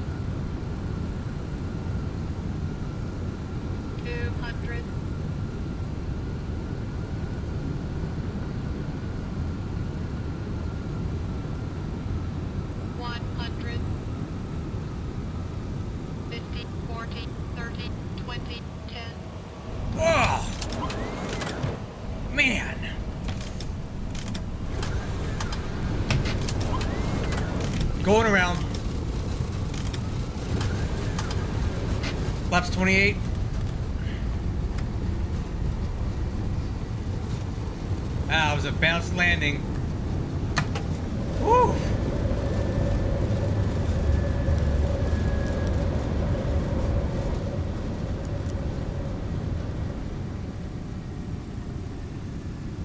200. $100. 50, 40, 30, 20, 10. Oh! Man! Going around. Flaps 28. Ah, it was a bounced landing. Woo!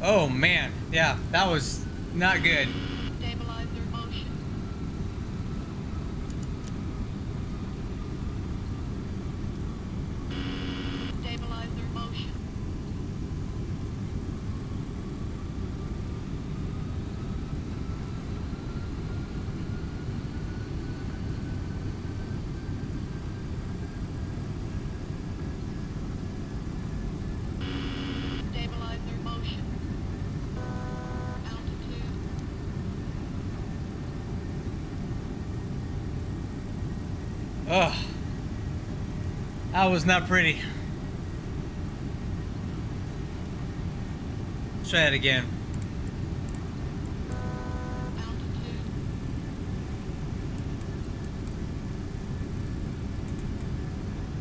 Oh man, yeah, that was not good. Stabilizer motion. Stabilizer motion. Stabilizer motion. Altitude. Ugh. That was not pretty. Let's try that again. Altitude.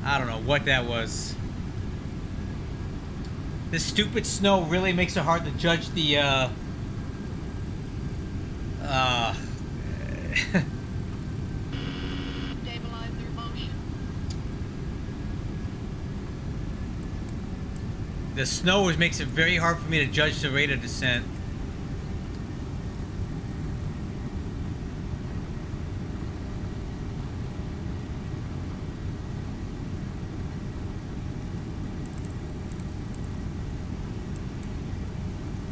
I don't know what that was. This stupid snow really makes it hard to judge the, Stabilizer motion. the snow makes it very hard for me to judge the rate of descent.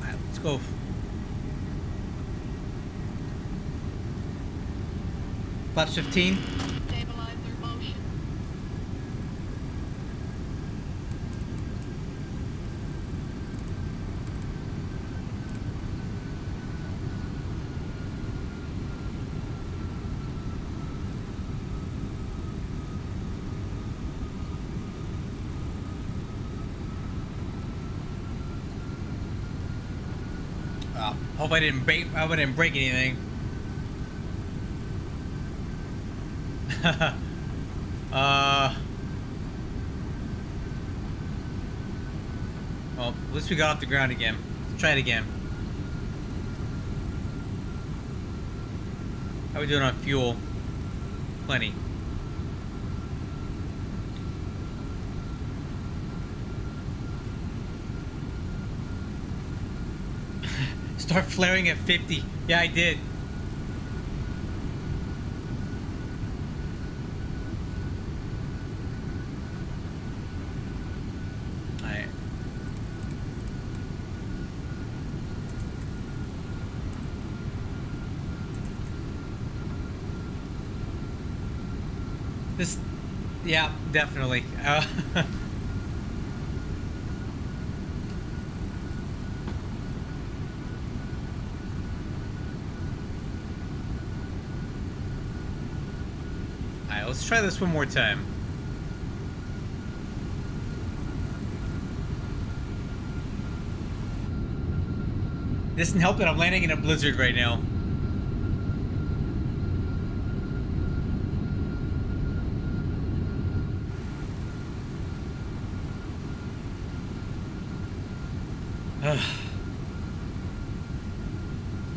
Alright, let's go. Flaps 15. Stabilizer motion. Hope I didn't break. I didn't break anything. Well, at least we got off the ground again. Let's try it again. How we doing on fuel? Plenty. Start flaring at 50. Yeah, I did. Alright. This, yeah, definitely. Alright, let's try this one more time. This isn't helping. I'm landing in a blizzard right now.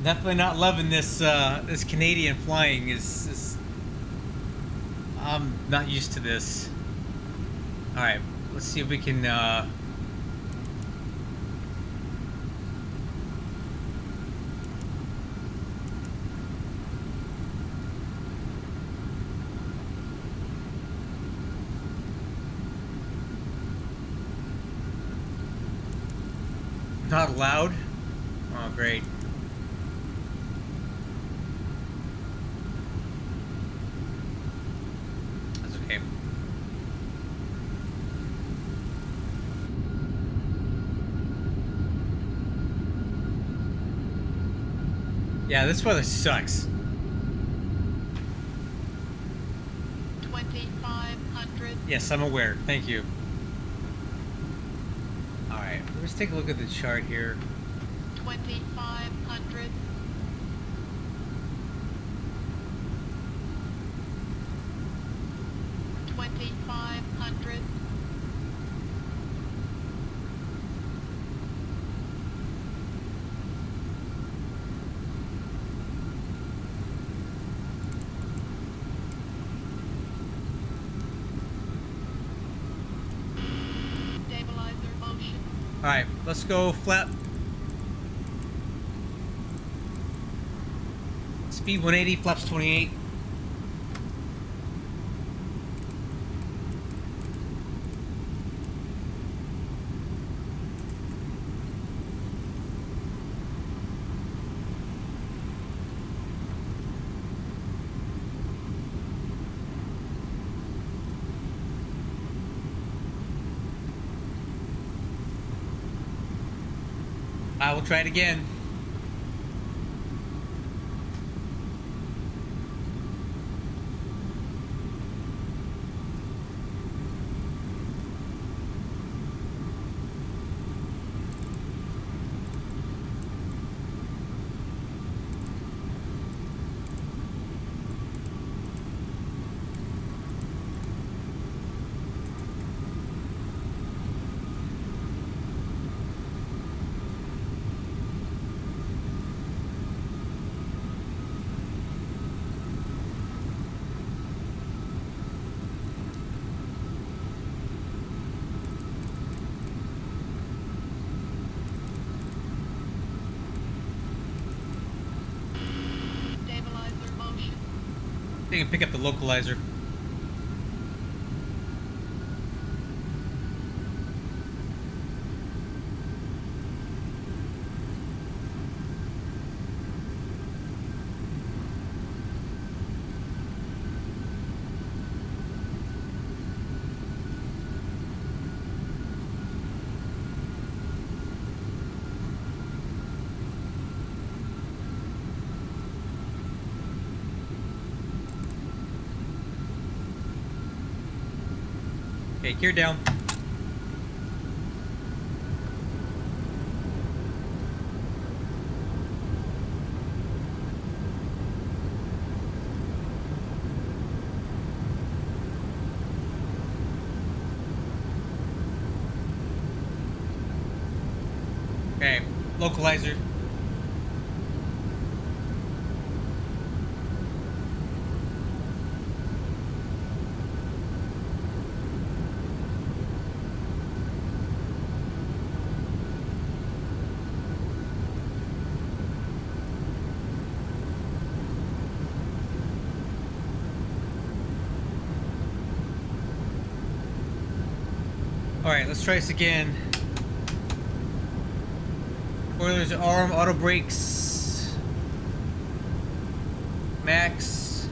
Definitely not loving this. This Canadian flying is. I'm not used to this. All right, let's see if we can. Not allowed. Oh, great. That's okay. Yeah, this weather sucks. 2,500. Yes, I'm aware. Thank you. Alright, let's take a look at the chart here. 2,500. Alright, let's go flap. Speed 180, flaps 28. I will try it again. Stabilizer motion. They can pick up the localizer. Okay, gear down. Okay, localizer. Alright, let's try this again. Spoilers, arm, auto brakes, max,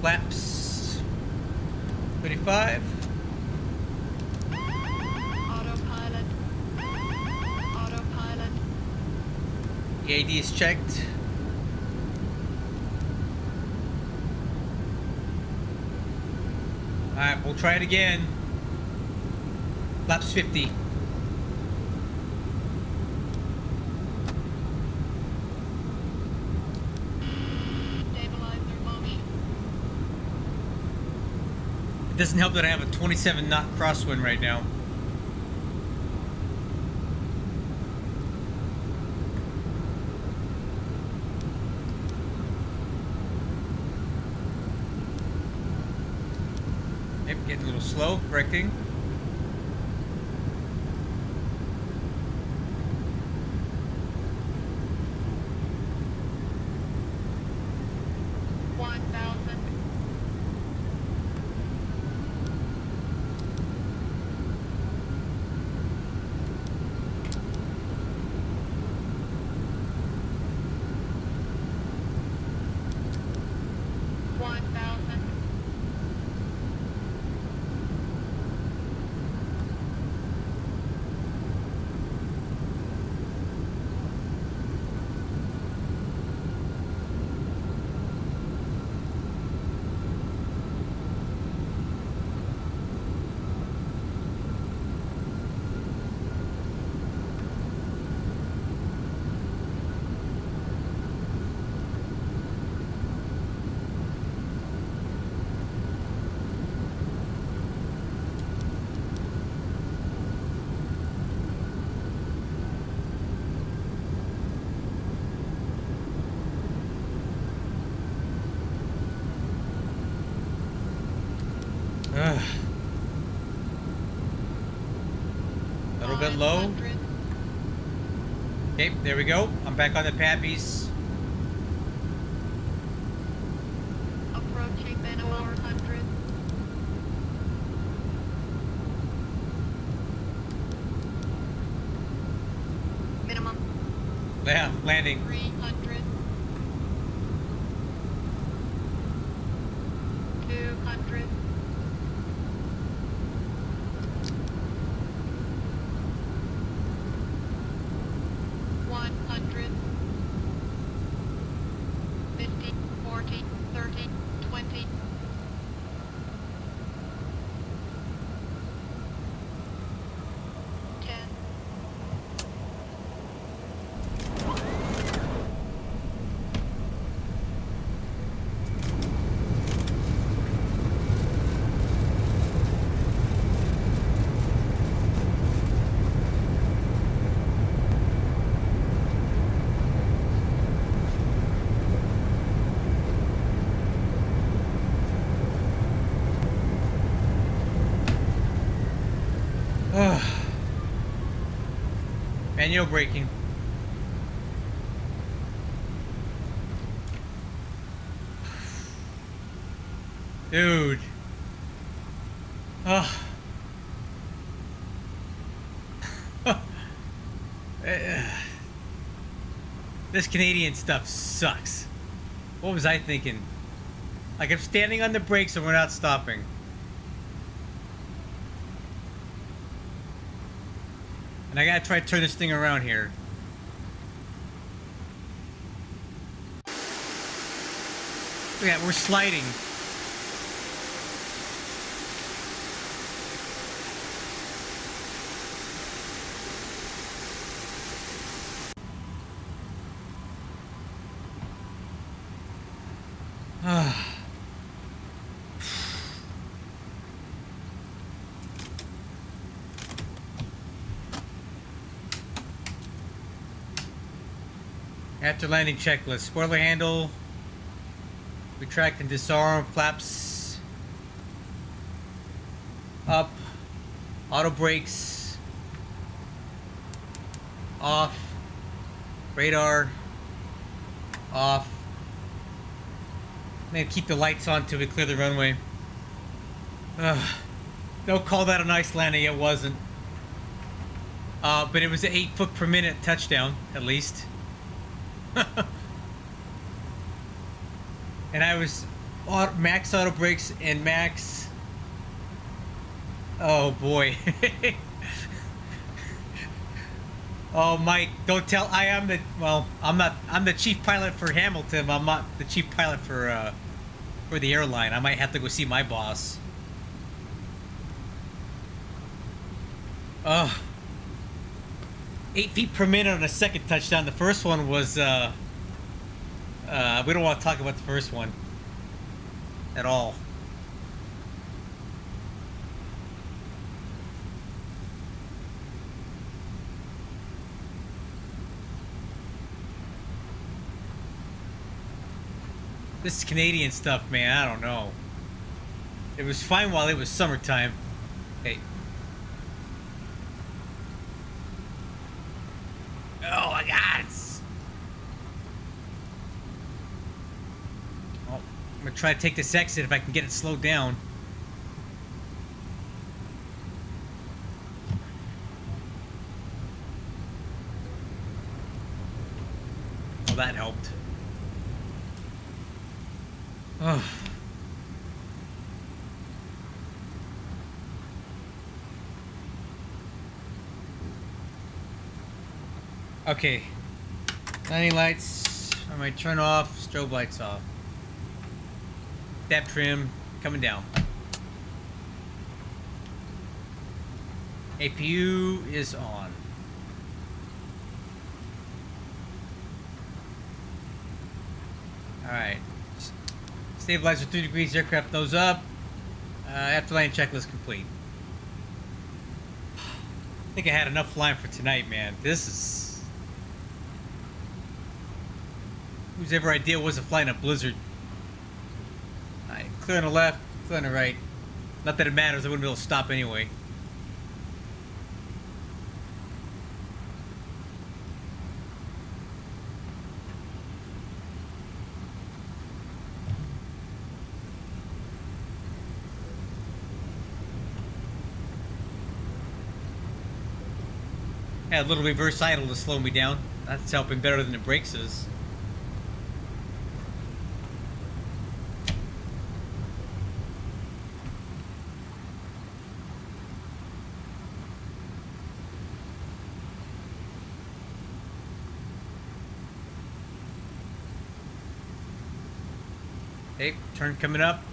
flaps, 35. Autopilot. Autopilot. EAD is checked. Alright, we'll try it again. Flaps 50. Stabilizer motion. It doesn't help that I have a 27 knot crosswind right now. Yep, getting a little slow, correcting. low. 100. Okay, there we go. I'm back on the pappies. Approaching minimum 400. Minimum Yeah, landing. 300. 200. 100. 50, 40, 30, 20. 10. Manual braking. Dude. Oh. This Canadian stuff sucks. What was I thinking? Like, I'm standing on the brakes and we're not stopping. And I gotta try to turn this thing around here. Look at that, we're sliding. After landing checklist: spoiler handle, retract and disarm, flaps up, auto brakes off, radar off. I'm gonna keep the lights on till we clear the runway. Don't call that a nice landing. It wasn't. But it was an 8 foot per minute touchdown, at least. And I was max auto brakes and max. Oh boy. Oh, Mike, don't tell. I am the, well, I'm not, I'm the chief pilot for Hamilton. I'm not the chief pilot for the airline. I might have to go see my boss. Oh. 8 feet per minute on the second touchdown. The first one was, we don't want to talk about the first one at all. This Canadian stuff, man, I don't know. It was fine while it was summertime. Hey. Oh my God! Oh, I'm gonna try to take this exit if I can get it slowed down. Well, that helped. Oh. Okay. Landing lights. I might turn off. Strobe lights off. Depth trim coming down. APU is on. Alright. Stabilizer 3 degrees, aircraft nose up. After landing checklist complete. I think I had enough flying for tonight, man. This is... Whose ever idea was to fly in a blizzard? Alright, clear on the left, clear on the right. Not that it matters, I wouldn't be able to stop anyway. Had a little reverse idle to slow me down. That's helping better than the brakes is. Hey, turn coming up.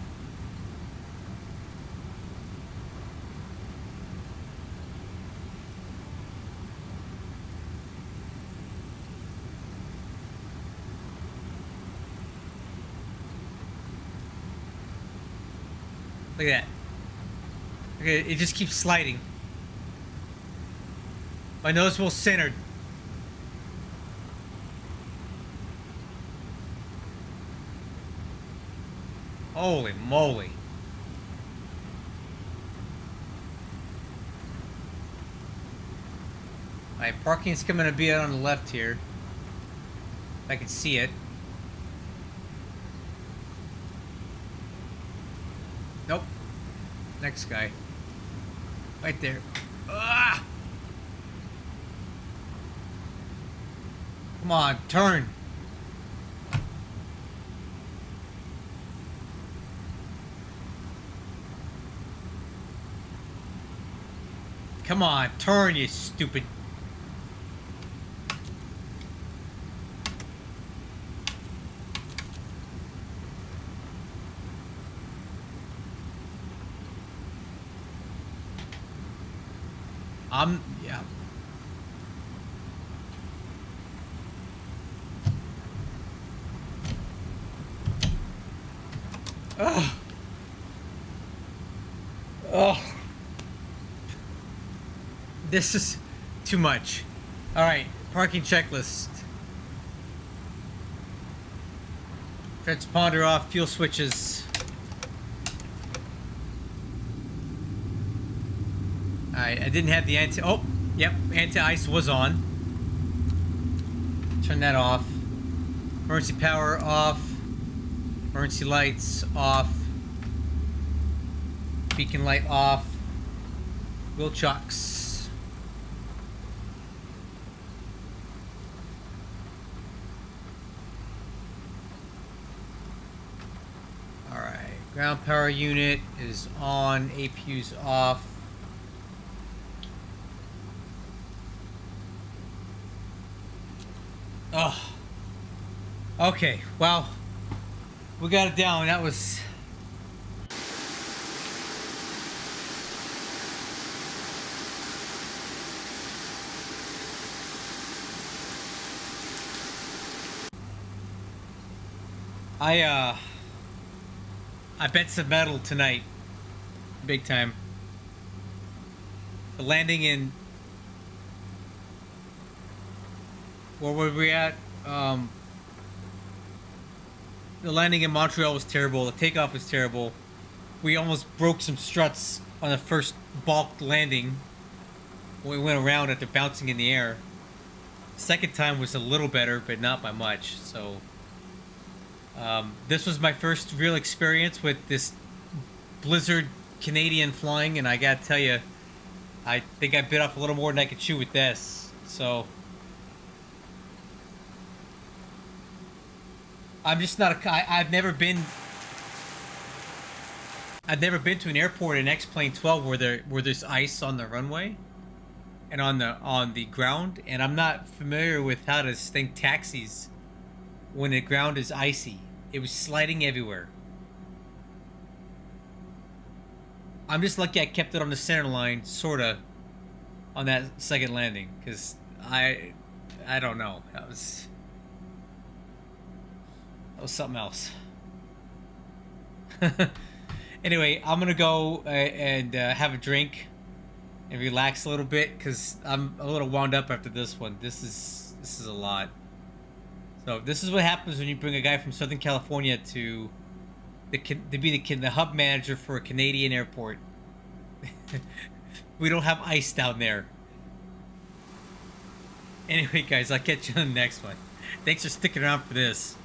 Look at that. Okay, it just keeps sliding. My nose will centered. Holy moly. Alright, parking's coming to be out on the left here. If I can see it. Nope. Next guy. Right there. Ah! Come on, turn. Come on, turn, you stupid. Yeah. Ugh. Oh. This is too much. Alright, parking checklist. Transponder off, fuel switches. Alright, I didn't have the anti... Oh, yep, anti-ice was on. Turn that off. Emergency power off. Emergency lights off. Beacon light off. Wheel chocks. Alright, ground power unit is on. APU's off. Oh. Okay, well, we got it down. That was... I bet some metal tonight. Big time. The landing in... Where were we at? The landing in Montreal was terrible. The takeoff was terrible. We almost broke some struts on the first balked landing when we went around after bouncing in the air. Second time was a little better, but not by much. So this was my first real experience with this Blizzard Canadian flying, and I gotta tell you, I think I bit off a little more than I could chew with this. So I'm just not a... I've never been to an airport in X-Plane 12 where there's ice on the runway and on the ground, and I'm not familiar with how this thing taxis when the ground is icy. It was sliding everywhere. I'm just lucky I kept it on the center line, sorta, on that second landing, because I don't know. That was something else. Anyway, I'm gonna go and have a drink and relax a little bit, because I'm a little wound up after this one. This is a lot. So this is what happens when you bring a guy from Southern California to be the hub manager for a Canadian airport. We don't have ice down there. Anyway, guys, I'll catch you on the next one. Thanks for sticking around for this.